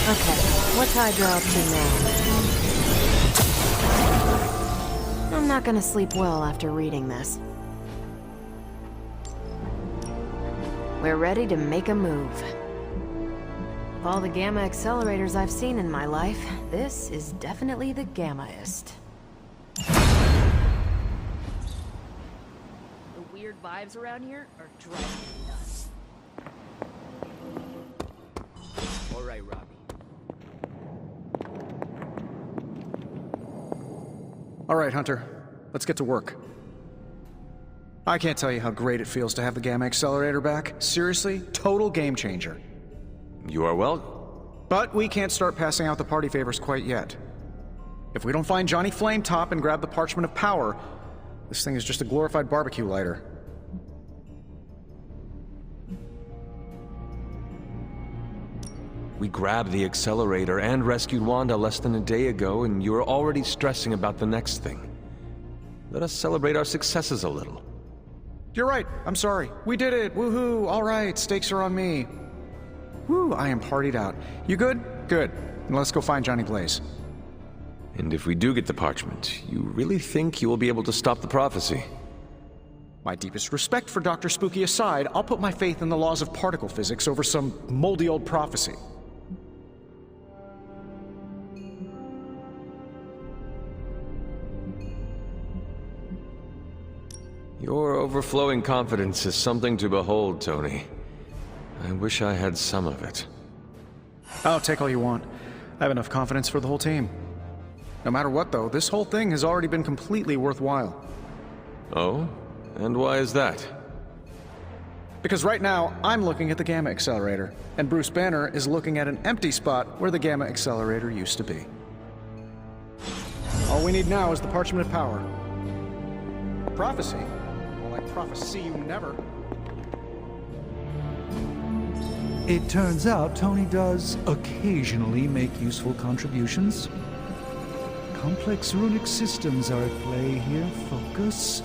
Okay, what's Hydra up to now? I'm not gonna sleep well after reading this. We're ready to make a move. Of all the gamma accelerators I've seen in my life, this is definitely the gammaest. The weird vibes around here are driving me nuts. All right, Hunter. Let's get to work. I can't tell you how great it feels to have the Gamma Accelerator back. Seriously, total game changer. You are welcome. But we can't start passing out the party favors quite yet. If we don't find Johnny Flametop and grab the Parchment of Power, this thing is just a glorified barbecue lighter. We grabbed the accelerator and rescued Wanda less than a day ago, and you are already stressing about the next thing. Let us celebrate our successes a little. You're right. I'm sorry. We did it. Woohoo. All right. Stakes are on me. Woo, I am partied out. You good? Good. Then let's go find Johnny Blaze. And if we do get the parchment, you really think you will be able to stop the prophecy? My deepest respect for Dr. Spooky aside, I'll put my faith in the laws of particle physics over some moldy old prophecy. Your overflowing confidence is something to behold, Tony. I wish I had some of it. Oh, take all you want. I have enough confidence for the whole team. No matter what, though, this whole thing has already been completely worthwhile. Oh? And why is that? Because right now, I'm looking at the Gamma Accelerator, and Bruce Banner is looking at an empty spot where the Gamma Accelerator used to be. All we need now is the Parchment of Power. Prophecy? Well, I prophesy you never. It turns out Tony does occasionally make useful contributions. Complex runic systems are at play here. Focus.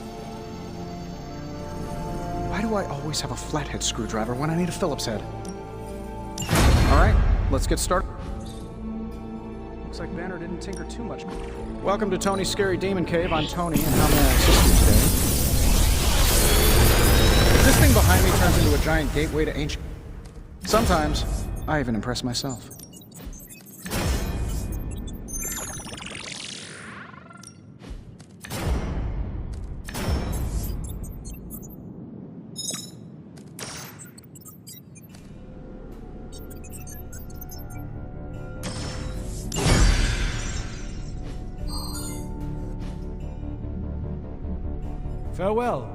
Why do I always have a flathead screwdriver when I need a Phillips head? All right, let's get started. Looks like Banner didn't tinker too much. Welcome to Tony's Scary Demon Cave. I'm Tony, and how may I assist you today? This thing behind me turns into a giant gateway to ancient... Sometimes, I even impress myself. Farewell.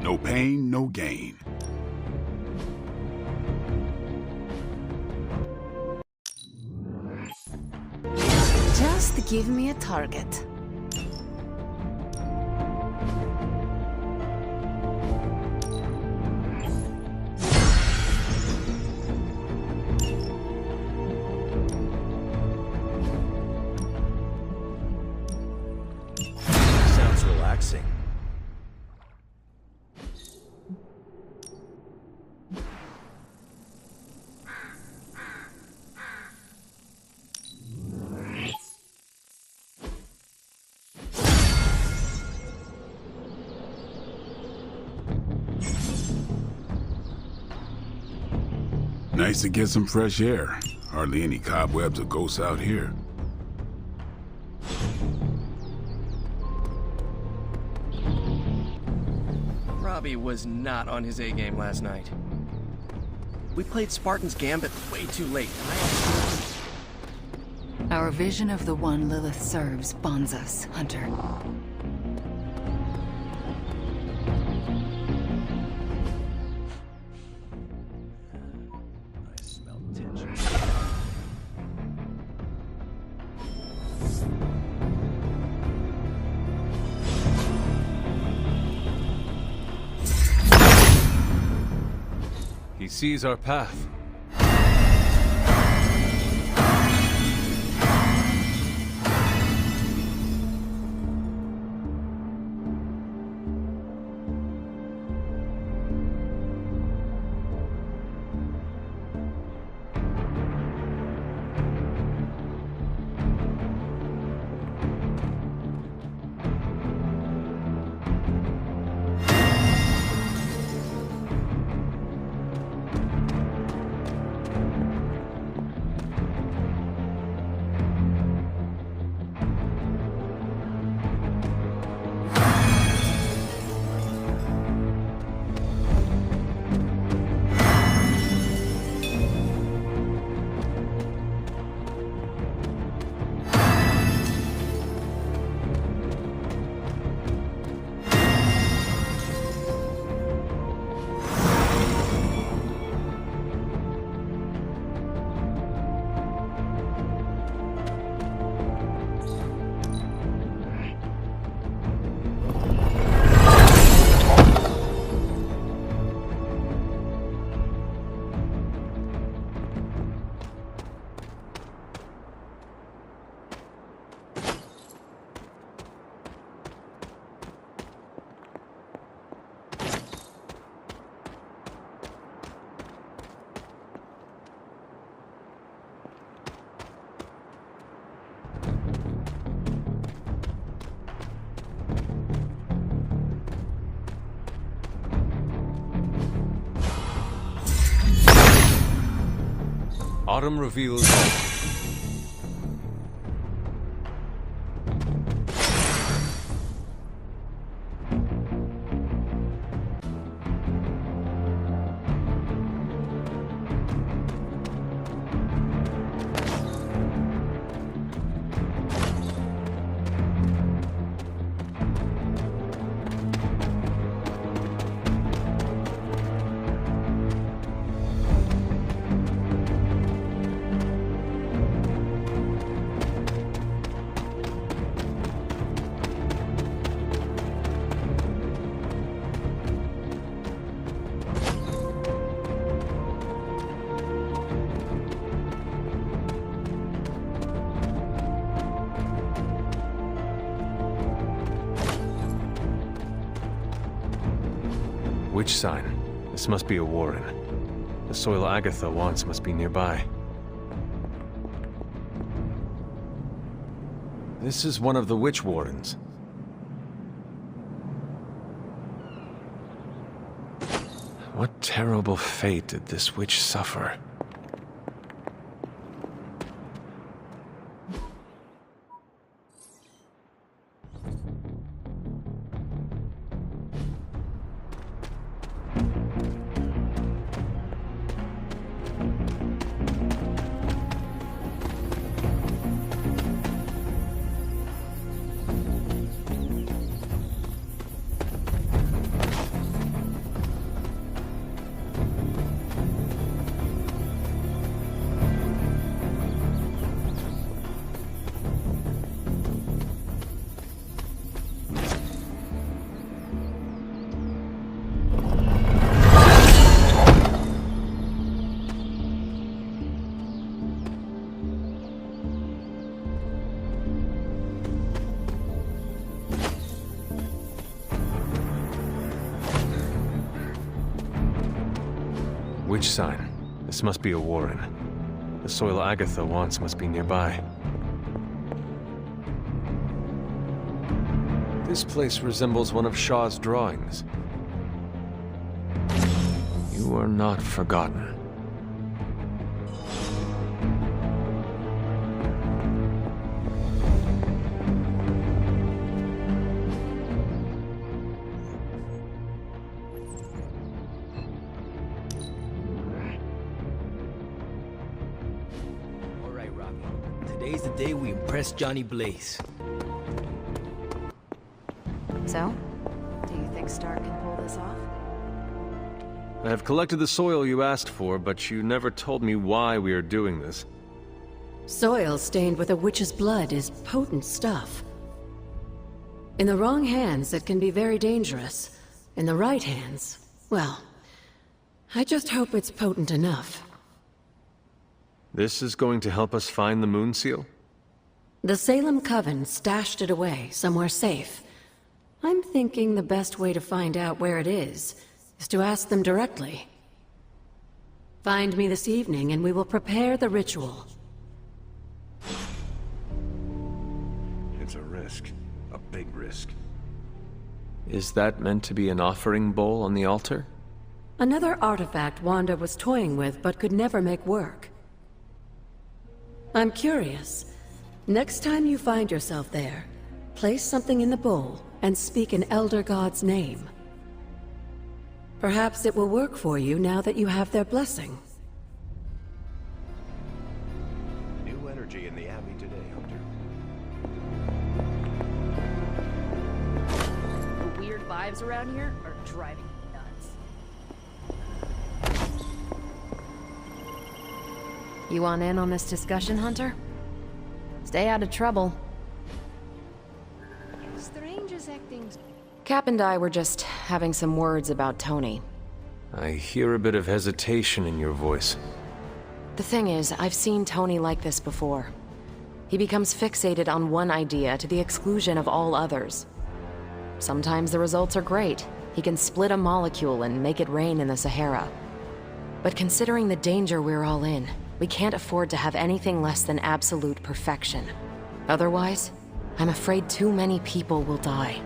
No pain, no gain. Just give me a target. Sounds relaxing. Nice to get some fresh air. Hardly any cobwebs or ghosts out here. Robbie was not on his A-game last night. We played Spartan's Gambit way too late. Our vision of the one Lilith serves bonds us, Hunter. I smell tension. He sees our path. Autumn reveals all. Witch sign. This must be a warren. The soil Agatha wants must be nearby. This is one of the witch wardens. What terrible fate did this witch suffer? Witch sign. This must be a warren. The soil Agatha wants must be nearby. This place resembles one of Shaw's drawings. You are not forgotten. Today's the day we impress Johnny Blaze. So, do you think Stark can pull this off? I have collected the soil you asked for, but you never told me why we are doing this. Soil stained with a witch's blood is potent stuff. In the wrong hands, it can be very dangerous. In the right hands, well, I just hope it's potent enough. This is going to help us find the Moon Seal? The Salem Coven stashed it away, somewhere safe. I'm thinking the best way to find out where it is to ask them directly. Find me this evening and we will prepare the ritual. It's a risk. A big risk. Is that meant to be an offering bowl on the altar? Another artifact Wanda was toying with but could never make work. I'm curious. Next time you find yourself there, place something in the bowl and speak an Elder God's name. Perhaps it will work for you now that you have their blessing. New energy in the Abbey today, Hunter. The weird vibes around here are driving me nuts. You want in on this discussion, Hunter? Stay out of trouble. Strange is acting... Cap and I were just having some words about Tony. I hear a bit of hesitation in your voice. The thing is, I've seen Tony like this before. He becomes fixated on one idea to the exclusion of all others. Sometimes the results are great. He can split a molecule and make it rain in the Sahara. But considering the danger we're all in, we can't afford to have anything less than absolute perfection. Otherwise, I'm afraid too many people will die.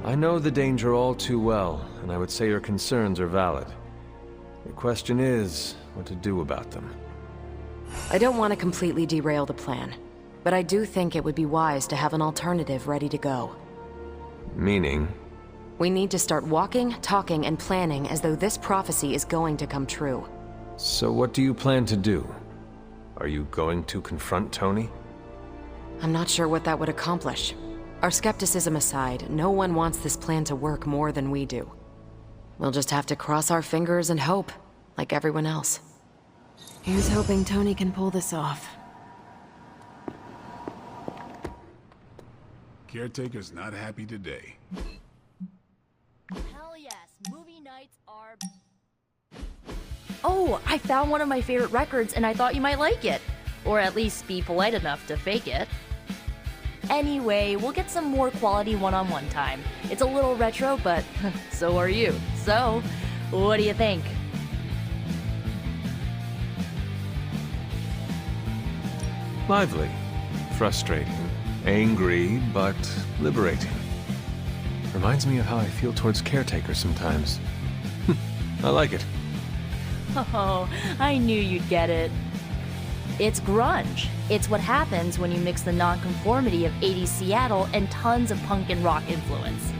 I know the danger all too well, and I would say your concerns are valid. The question is, what to do about them. I don't want to completely derail the plan, but I do think it would be wise to have an alternative ready to go. Meaning? We need to start walking, talking, and planning as though this prophecy is going to come true. So what do you plan to do? Are you going to confront Tony? I'm not sure what that would accomplish. Our skepticism aside, no one wants this plan to work more than we do. We'll just have to cross our fingers and hope, like everyone else. Here's hoping Tony can pull this off. Caretaker's not happy today. Hell yes, movie nights are... Oh, I found one of my favorite records and I thought you might like it. Or at least be polite enough to fake it. Anyway, we'll get some more quality one-on-one time. It's a little retro, but so are you. So, what do you think? Lively. Frustrating. Angry, but liberating. Reminds me of how I feel towards Caretaker sometimes. I like it. Oh, I knew you'd get it. It's grunge. It's what happens when you mix the nonconformity of 80s Seattle and tons of punk and rock influence.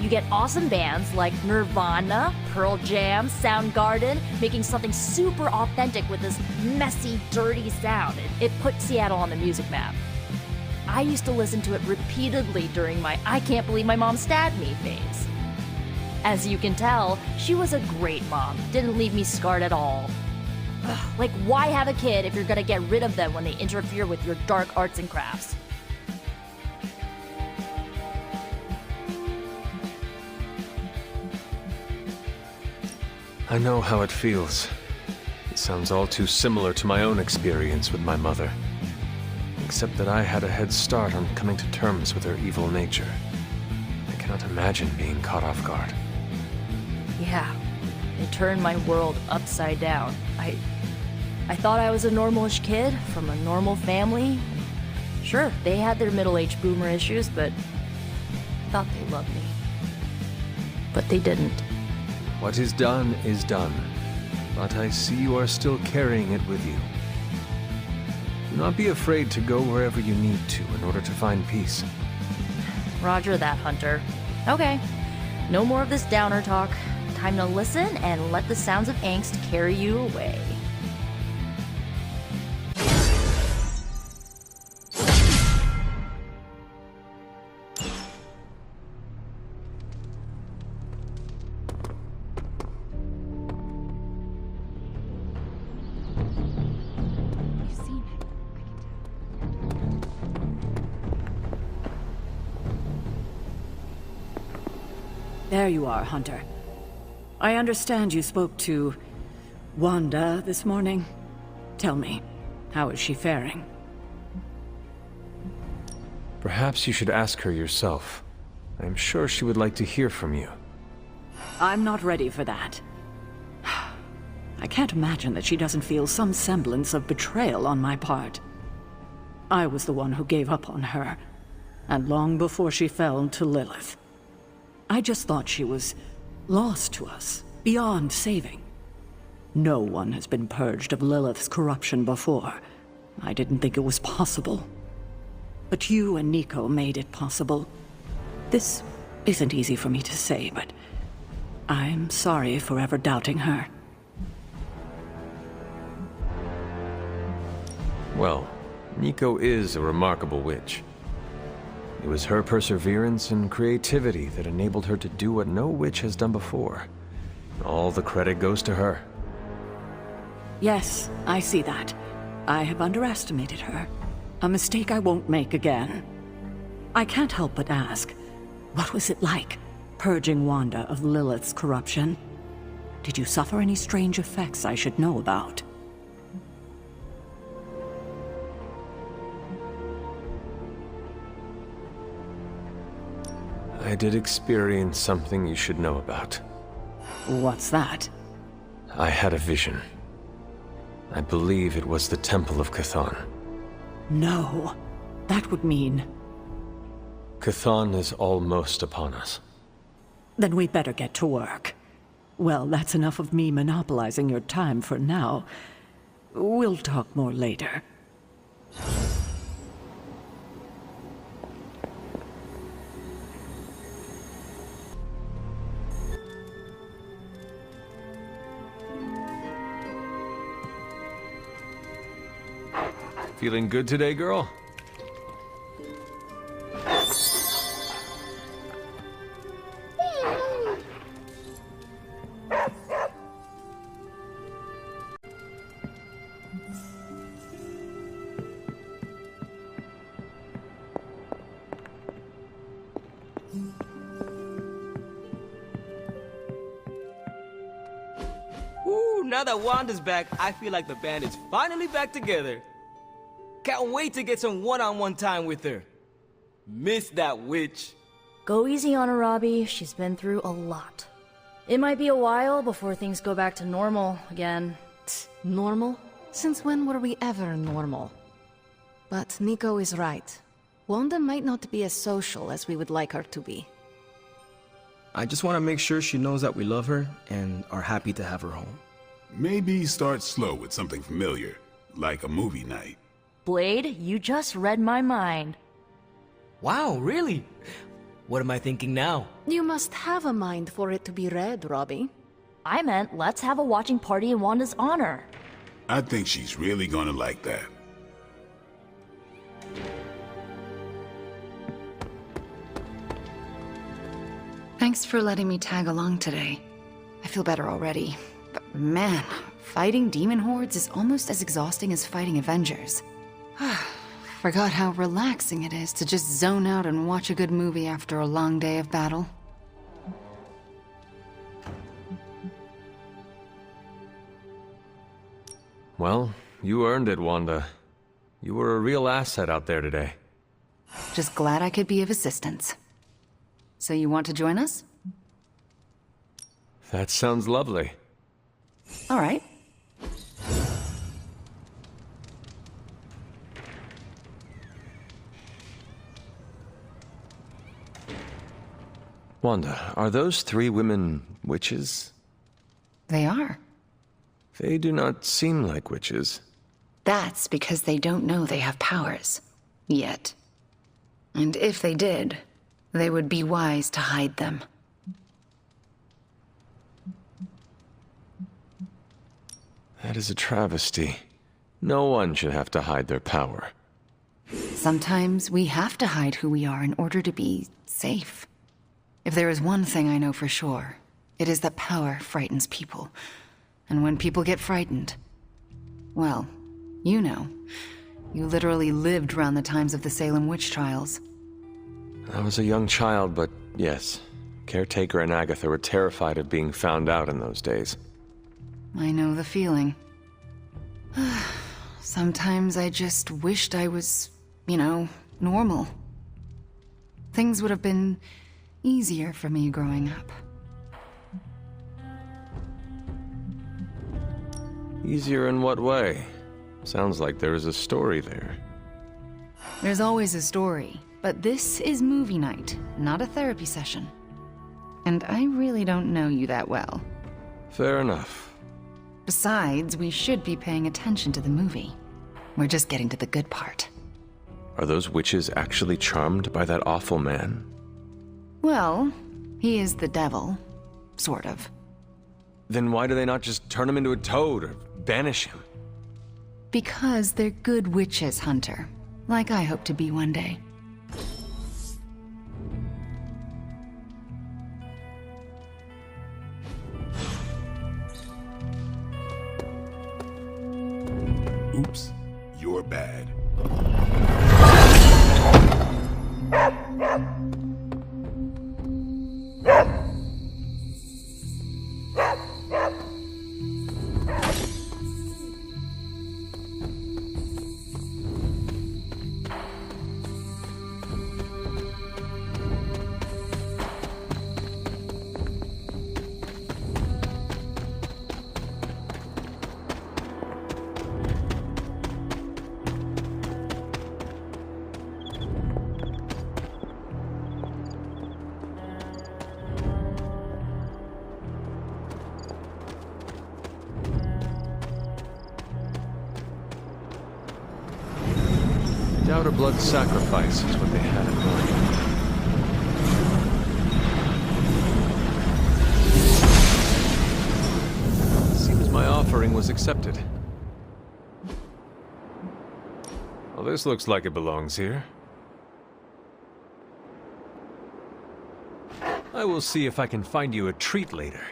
You get awesome bands like Nirvana, Pearl Jam, Soundgarden, making something super authentic with this messy, dirty sound. It put Seattle on the music map. I used to listen to it repeatedly during my I can't believe my mom stabbed me phase. As you can tell, she was a great mom. Didn't leave me scarred at all. Ugh, like, why have a kid if you're gonna get rid of them when they interfere with your dark arts and crafts? I know how it feels. It sounds all too similar to my own experience with my mother. Except that I had a head start on coming to terms with her evil nature. I cannot imagine being caught off guard. Yeah, it turned my world upside down. I thought I was a normal-ish kid from a normal family. Sure, they had their middle-aged boomer issues, but I thought they loved me. But they didn't. What is done, but I see you are still carrying it with you. Do not be afraid to go wherever you need to in order to find peace. Roger that, Hunter. Okay, no more of this downer talk. Time to listen and let the sounds of angst carry you away. There you are, Hunter. I understand you spoke to Wanda this morning. Tell me, how is she faring? Perhaps you should ask her yourself. I am sure she would like to hear from you. I'm not ready for that. I can't imagine that she doesn't feel some semblance of betrayal on my part. I was the one who gave up on her, and long before she fell to Lilith. I just thought she was lost to us, beyond saving. No one has been purged of Lilith's corruption before. I didn't think it was possible. But you and Nico made it possible. This isn't easy for me to say, but I'm sorry for ever doubting her. Well, Nico is a remarkable witch. It was her perseverance and creativity that enabled her to do what no witch has done before. All the credit goes to her. Yes, I see that. I have underestimated her. A mistake I won't make again. I can't help but ask, what was it like, purging Wanda of Lilith's corruption? Did you suffer any strange effects I should know about? I did experience something you should know about. What's that? I had a vision. I believe it was the Temple of Chthon. No. That would mean... Chthon is almost upon us. Then we better get to work. Well, that's enough of me monopolizing your time for now. We'll talk more later. Feeling good today, girl? Ooh, now that Wanda's back, I feel like the band is finally back together. Can't wait to get some one-on-one time with her. Miss that witch. Go easy on her, Robbie. She's been through a lot. It might be a while before things go back to normal again. Normal? Since when were we ever normal? But Nico is right. Wanda might not be as social as we would like her to be. I just want to make sure she knows that we love her and are happy to have her home. Maybe start slow with something familiar, like a movie night. Blade, you just read my mind. Wow, really? What am I thinking now? You must have a mind for it to be read, Robbie. I meant let's have a watching party in Wanda's honor. I think she's really gonna like that. Thanks for letting me tag along today. I feel better already. But man, fighting demon hordes is almost as exhausting as fighting Avengers. Forgot how relaxing it is to just zone out and watch a good movie after a long day of battle. Well, you earned it, Wanda. You were a real asset out there today. Just glad I could be of assistance. So you want to join us? That sounds lovely. All right. Wanda, are those three women witches? They are. They do not seem like witches. That's because they don't know they have powers. Yet. And if they did, they would be wise to hide them. That is a travesty. No one should have to hide their power. Sometimes we have to hide who we are in order to be safe. If there is one thing I know for sure, it is that power frightens people. And when people get frightened, well, you know. You literally lived around the times of the Salem witch trials. I was a young child, but yes. Caretaker and Agatha were terrified of being found out in those days. I know the feeling. Sometimes I just wished I was, you know, normal. Things would have been easier for me growing up. Easier in what way? Sounds like there is a story there. There's always a story, but this is movie night, not a therapy session. And I really don't know you that well. Fair enough. Besides, we should be paying attention to the movie. We're just getting to the good part. Are those witches actually charmed by that awful man? Well, he is the devil. Sort of. Then why do they not just turn him into a toad or banish him? Because they're good witches, Hunter. Like I hope to be one day. Oops, you're bad. outer blood sacrifice is what they had in mind. Seems my offering was accepted. Well, this looks like it belongs here. I will see if I can find you a treat later.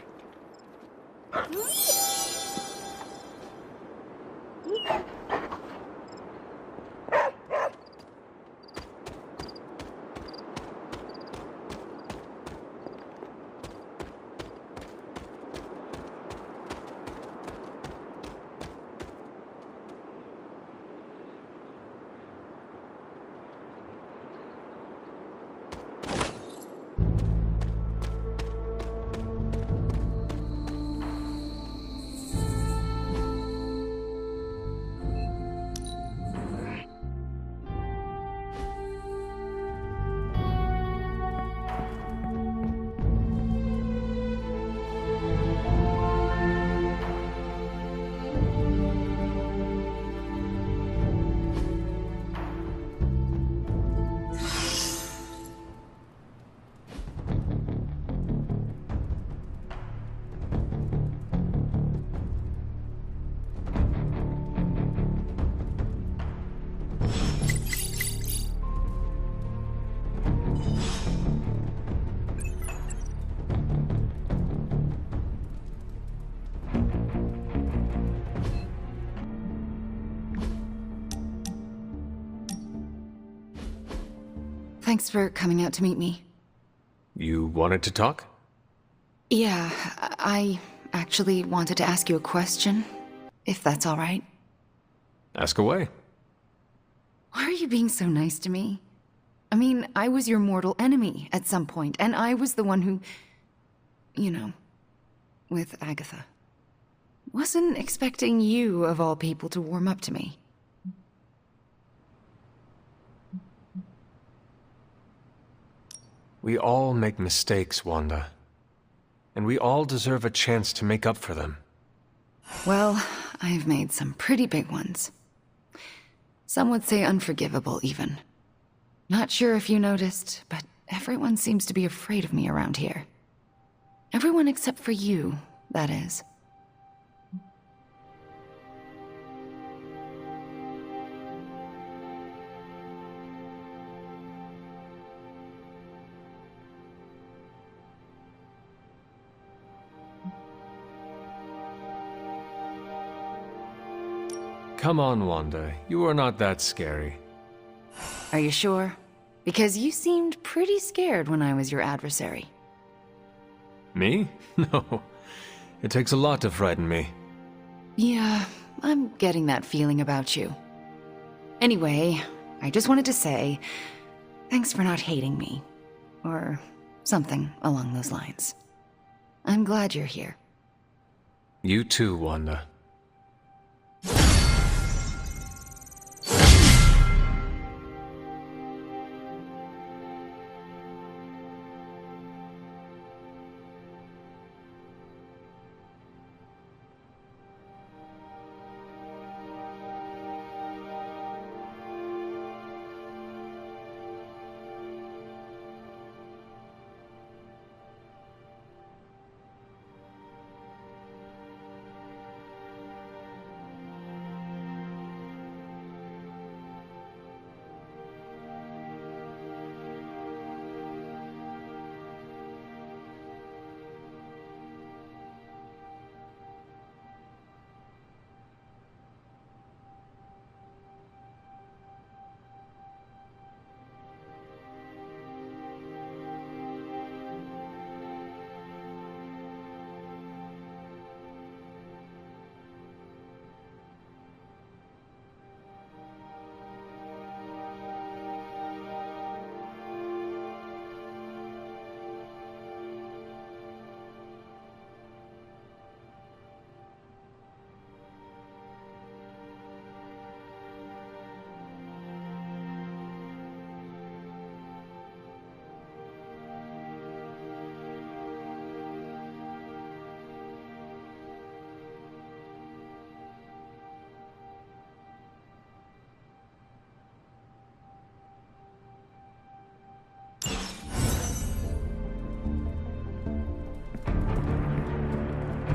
Thanks for coming out to meet me. You wanted to talk? Yeah, I actually wanted to ask you a question, if that's all right. Ask away. Why are you being so nice to me? I mean, I was your mortal enemy at some point, and I was the one who... you know, with Agatha. Wasn't expecting you, of all people, to warm up to me. We all make mistakes, Wanda. And we all deserve a chance to make up for them. Well, I've made some pretty big ones. Some would say unforgivable, even. Not sure if you noticed, but everyone seems to be afraid of me around here. Everyone except for you, that is. Come on, Wanda. You are not that scary. Are you sure? Because you seemed pretty scared when I was your adversary. Me? No. It takes a lot to frighten me. Yeah, I'm getting that feeling about you. Anyway, I just wanted to say, thanks for not hating me. Or something along those lines. I'm glad you're here. You too, Wanda.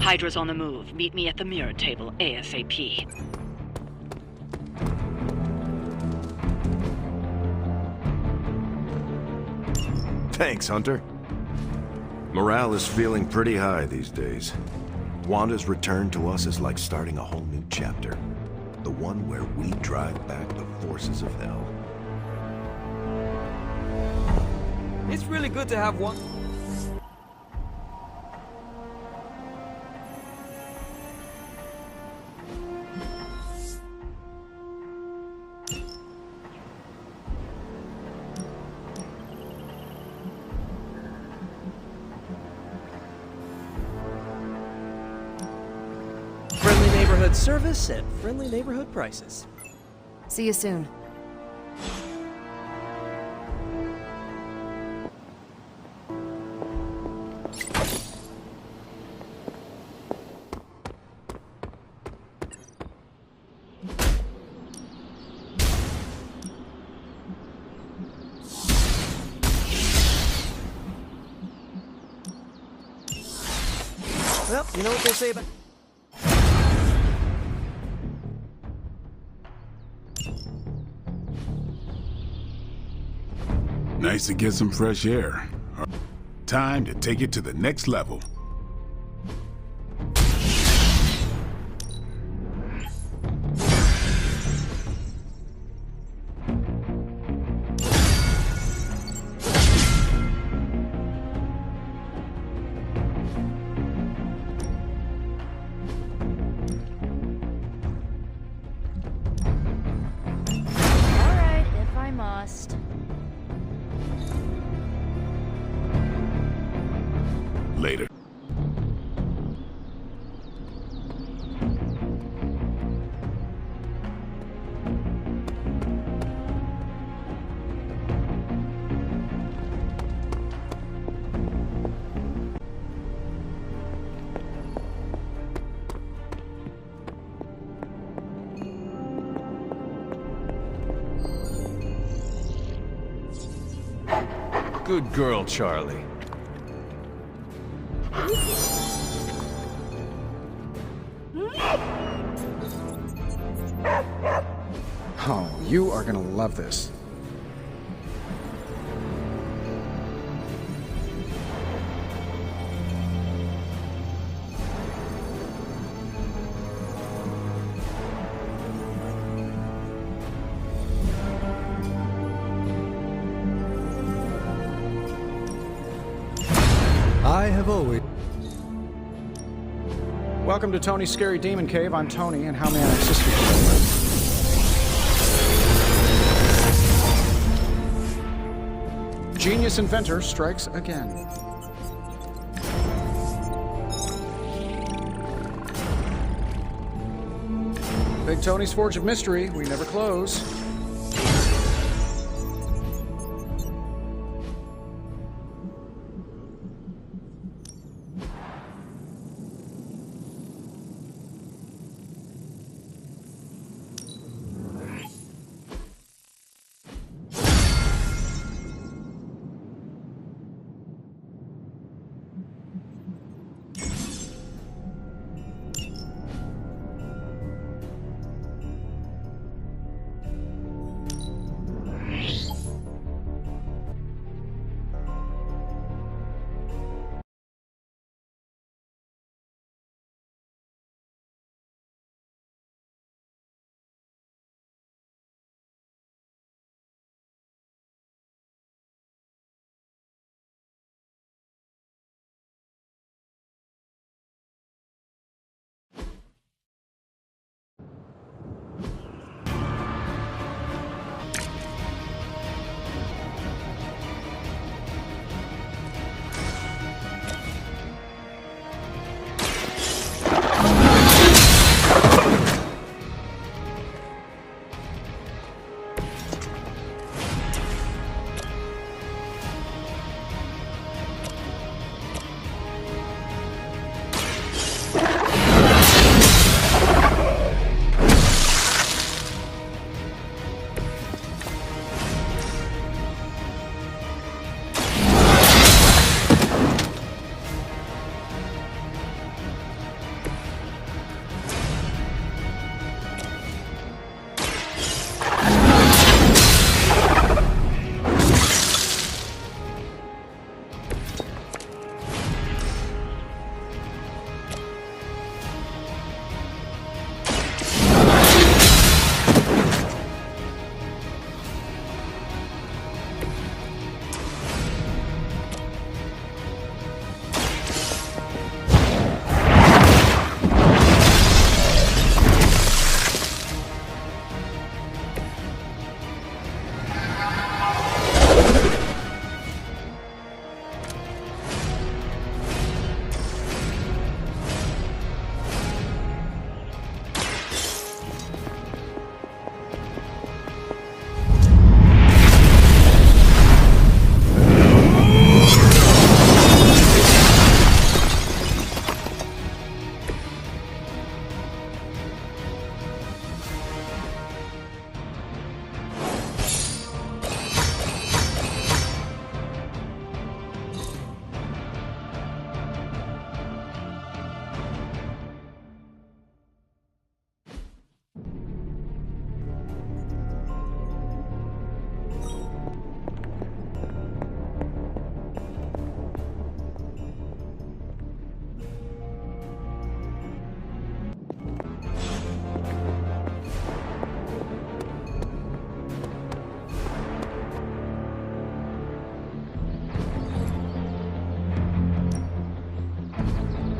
Hydra's on the move. Meet me at the mirror table ASAP. Thanks, Hunter. Morale is feeling pretty high these days. Wanda's return to us is like starting a whole new chapter. The one where we drive back the forces of hell. It's really good to have one. Friendly neighborhood service at friendly neighborhood prices. See you soon. Well, you know what they say about... Nice to get some fresh air. Time to take it to the next level. Alright, if I must. Later. Good girl, Charlie. Oh, you are gonna love this. I have always... Welcome to Tony's Scary Demon Cave. I'm Tony, and how may I assist you? Genius inventor strikes again. Big Tony's Forge of Mystery. We never close.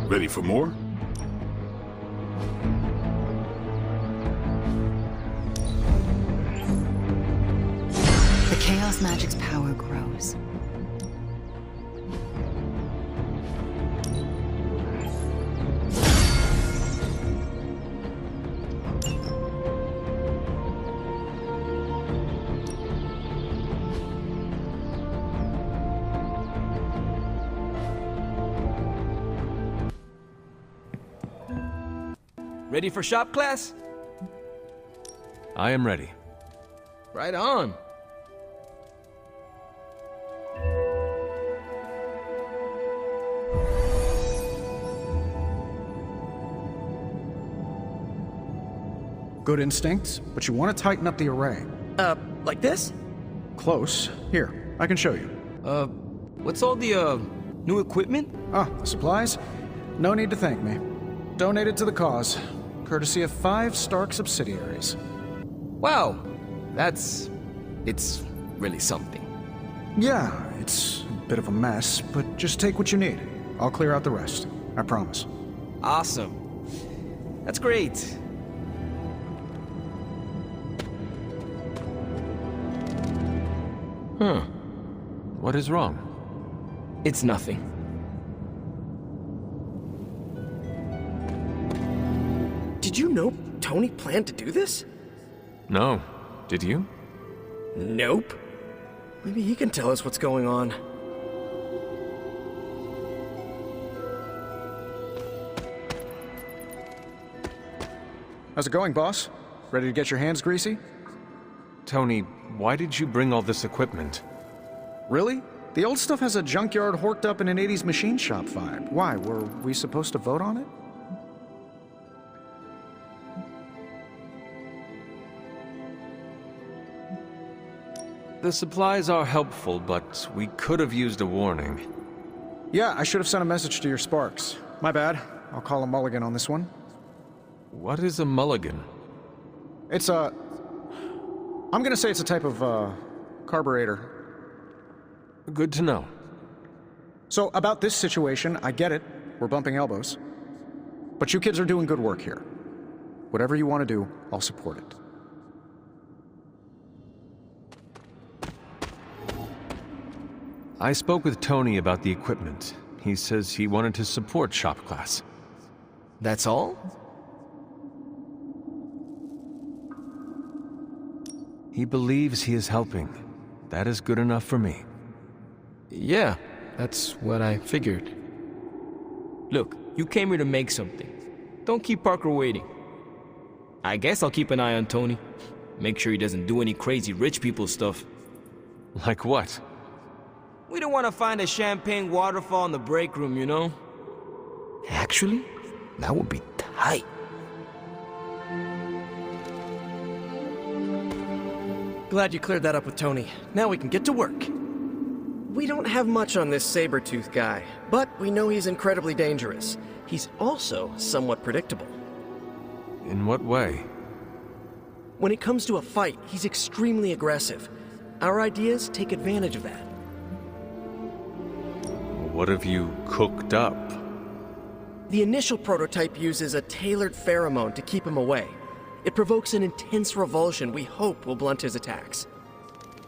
Ready for more? The Chaos Magic's power grows. Ready for shop class? I am ready. Right on. Good instincts, but you want to tighten up the array. Like this? Close. Here, I can show you. What's all the, new equipment? Ah, the supplies? No need to thank me. Donated to the cause, courtesy of 5 Stark subsidiaries. Wow, it's really something. Yeah, it's a bit of a mess, but just take what you need. I'll clear out the rest. I promise. Awesome. That's great. Huh. What is wrong? It's nothing. Did you know Tony planned to do this? No. Did you? Nope. Maybe he can tell us what's going on. How's it going, boss? Ready to get your hands greasy? Tony, why did you bring all this equipment? Really? The old stuff has a junkyard horked up in an 80s machine shop vibe. Why, were we supposed to vote on it? The supplies are helpful, but we could have used a warning. Yeah, I should have sent a message to your Sparks. My bad. I'll call a mulligan on this one. What is a mulligan? It's a... I'm gonna say it's a type of, carburetor. Good to know. So, about this situation, I get it. We're bumping elbows. But you kids are doing good work here. Whatever you want to do, I'll support it. I spoke with Tony about the equipment. He says he wanted to support shop class. That's all? He believes he is helping. That is good enough for me. Yeah, that's what I figured. Look, you came here to make something. Don't keep Parker waiting. I guess I'll keep an eye on Tony. Make sure he doesn't do any crazy rich people stuff. Like what? We don't want to find a champagne waterfall in the break room, you know? Actually, that would be tight. Glad you cleared that up with Tony. Now we can get to work. We don't have much on this saber-tooth guy, but we know he's incredibly dangerous. He's also somewhat predictable. In what way? When it comes to a fight, he's extremely aggressive. Our ideas take advantage of that. What have you cooked up? The initial prototype uses a tailored pheromone to keep him away. It provokes an intense revulsion we hope will blunt his attacks.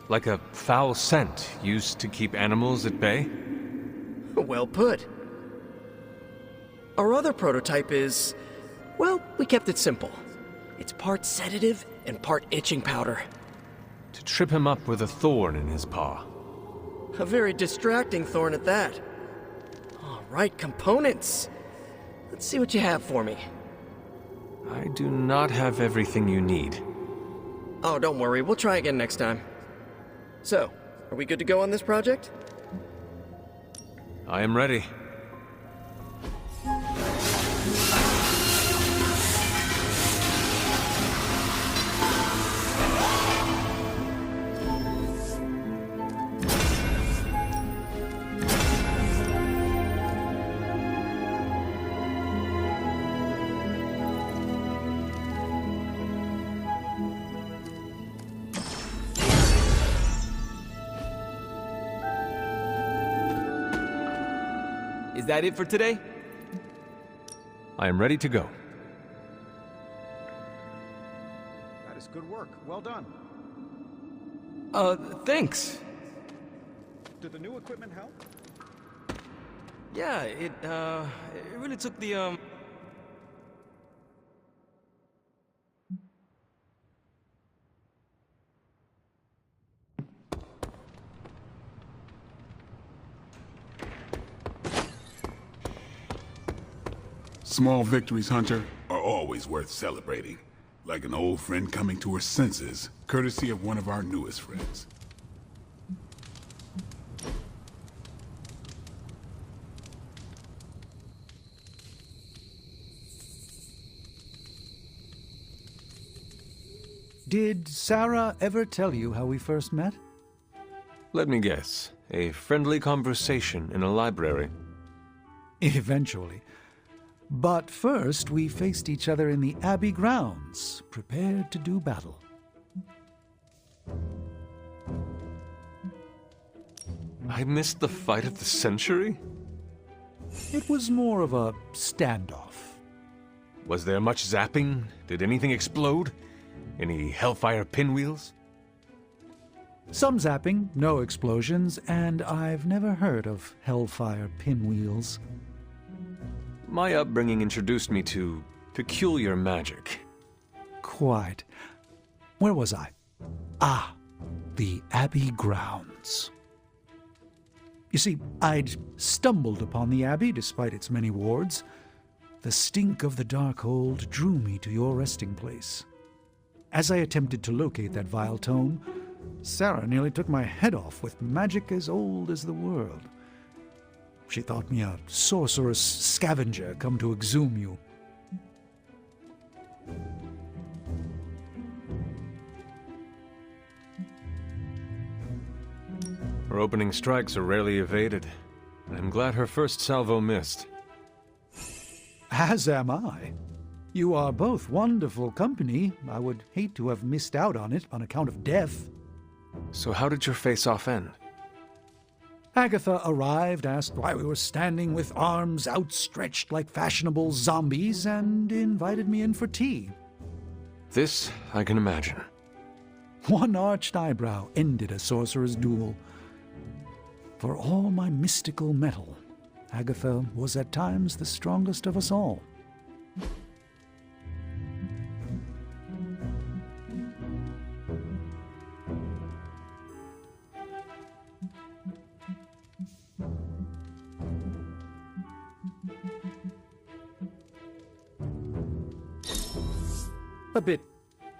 Like a foul scent used to keep animals at bay? Well put. Our other prototype is... well, we kept it simple. It's part sedative and part itching powder. To trip him up with a thorn in his paw. A very distracting thorn at that. All right, components. Let's see what you have for me. I do not have everything you need. Oh, don't worry. We'll try again next time. So, are we good to go on this project? I am ready. Is that it for today? I am ready to go. That is good work. Well done. Thanks. Did the new equipment help? Yeah, it really took the, Small victories, Hunter, are always worth celebrating. Like an old friend coming to her senses, courtesy of one of our newest friends. Did Sarah ever tell you how we first met? Let me guess. A friendly conversation in a library. Eventually. But first, we faced each other in the Abbey grounds, prepared to do battle. I missed the fight of the century? It was more of a standoff. Was there much zapping? Did anything explode? Any hellfire pinwheels? Some zapping, no explosions, and I've never heard of hellfire pinwheels. My upbringing introduced me to peculiar magic. Quite. Where was I? Ah, the Abbey grounds. You see, I'd stumbled upon the Abbey despite its many wards. The stink of the Darkhold drew me to your resting place. As I attempted to locate that vile tome, Sarah nearly took my head off with magic as old as the world. She thought me a sorcerous scavenger come to exhume you. Her opening strikes are rarely evaded. I'm glad her first salvo missed. As am I. You are both wonderful company. I would hate to have missed out on it on account of death. So how did your face-off end? Agatha arrived, asked why we were standing with arms outstretched like fashionable zombies, and invited me in for tea. This I can imagine. One arched eyebrow ended a sorcerer's duel. For all my mystical mettle, Agatha was at times the strongest of us all. A bit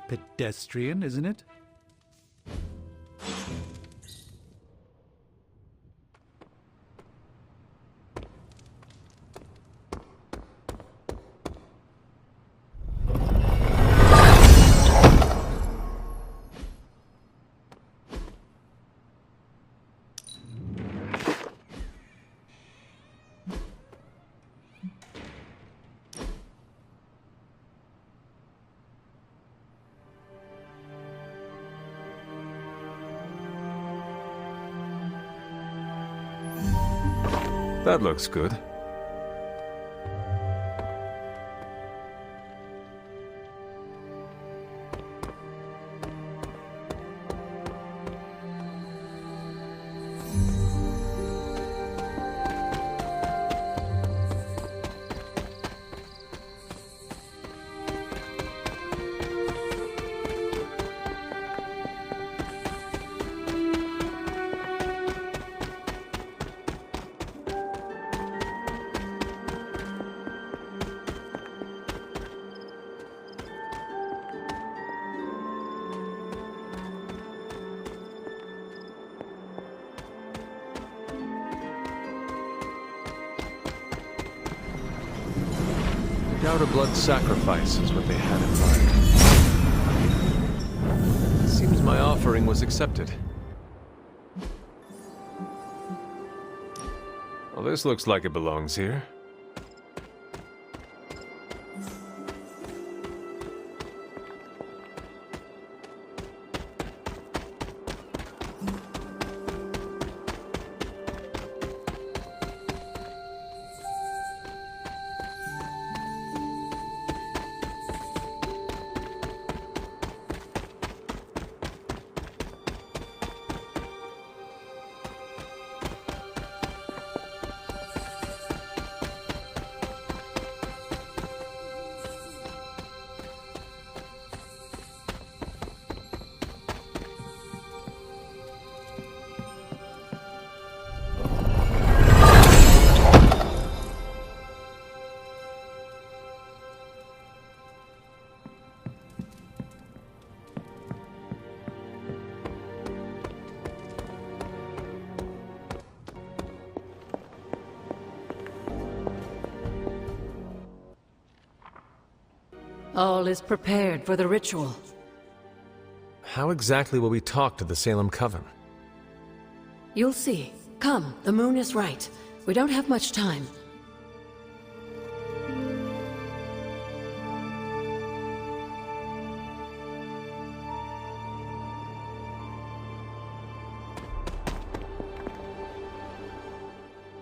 pedestrian, isn't it? That looks good. I doubt a blood sacrifice is what they had in mind. It seems my offering was accepted. Well, this looks like it belongs here. All is prepared for the ritual. How exactly will we talk to the Salem Coven? You'll see. Come, the moon is right. We don't have much time.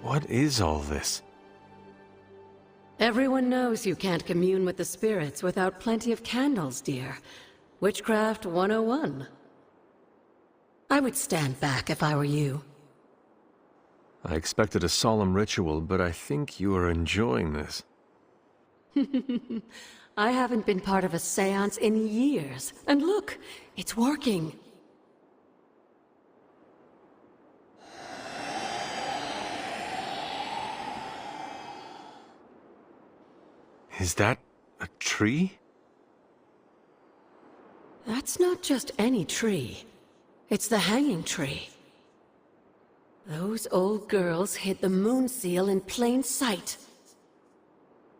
What is all this? Everyone knows you can't commune with the spirits without plenty of candles, dear. Witchcraft 101. I would stand back if I were you. I expected a solemn ritual, but I think you are enjoying this. I haven't been part of a seance in years. And look, it's working. Is that a tree? That's not just any tree. It's the hanging tree. Those old girls hid the moon seal in plain sight.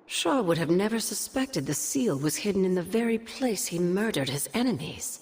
Shaw would have never suspected the seal was hidden in the very place he murdered his enemies.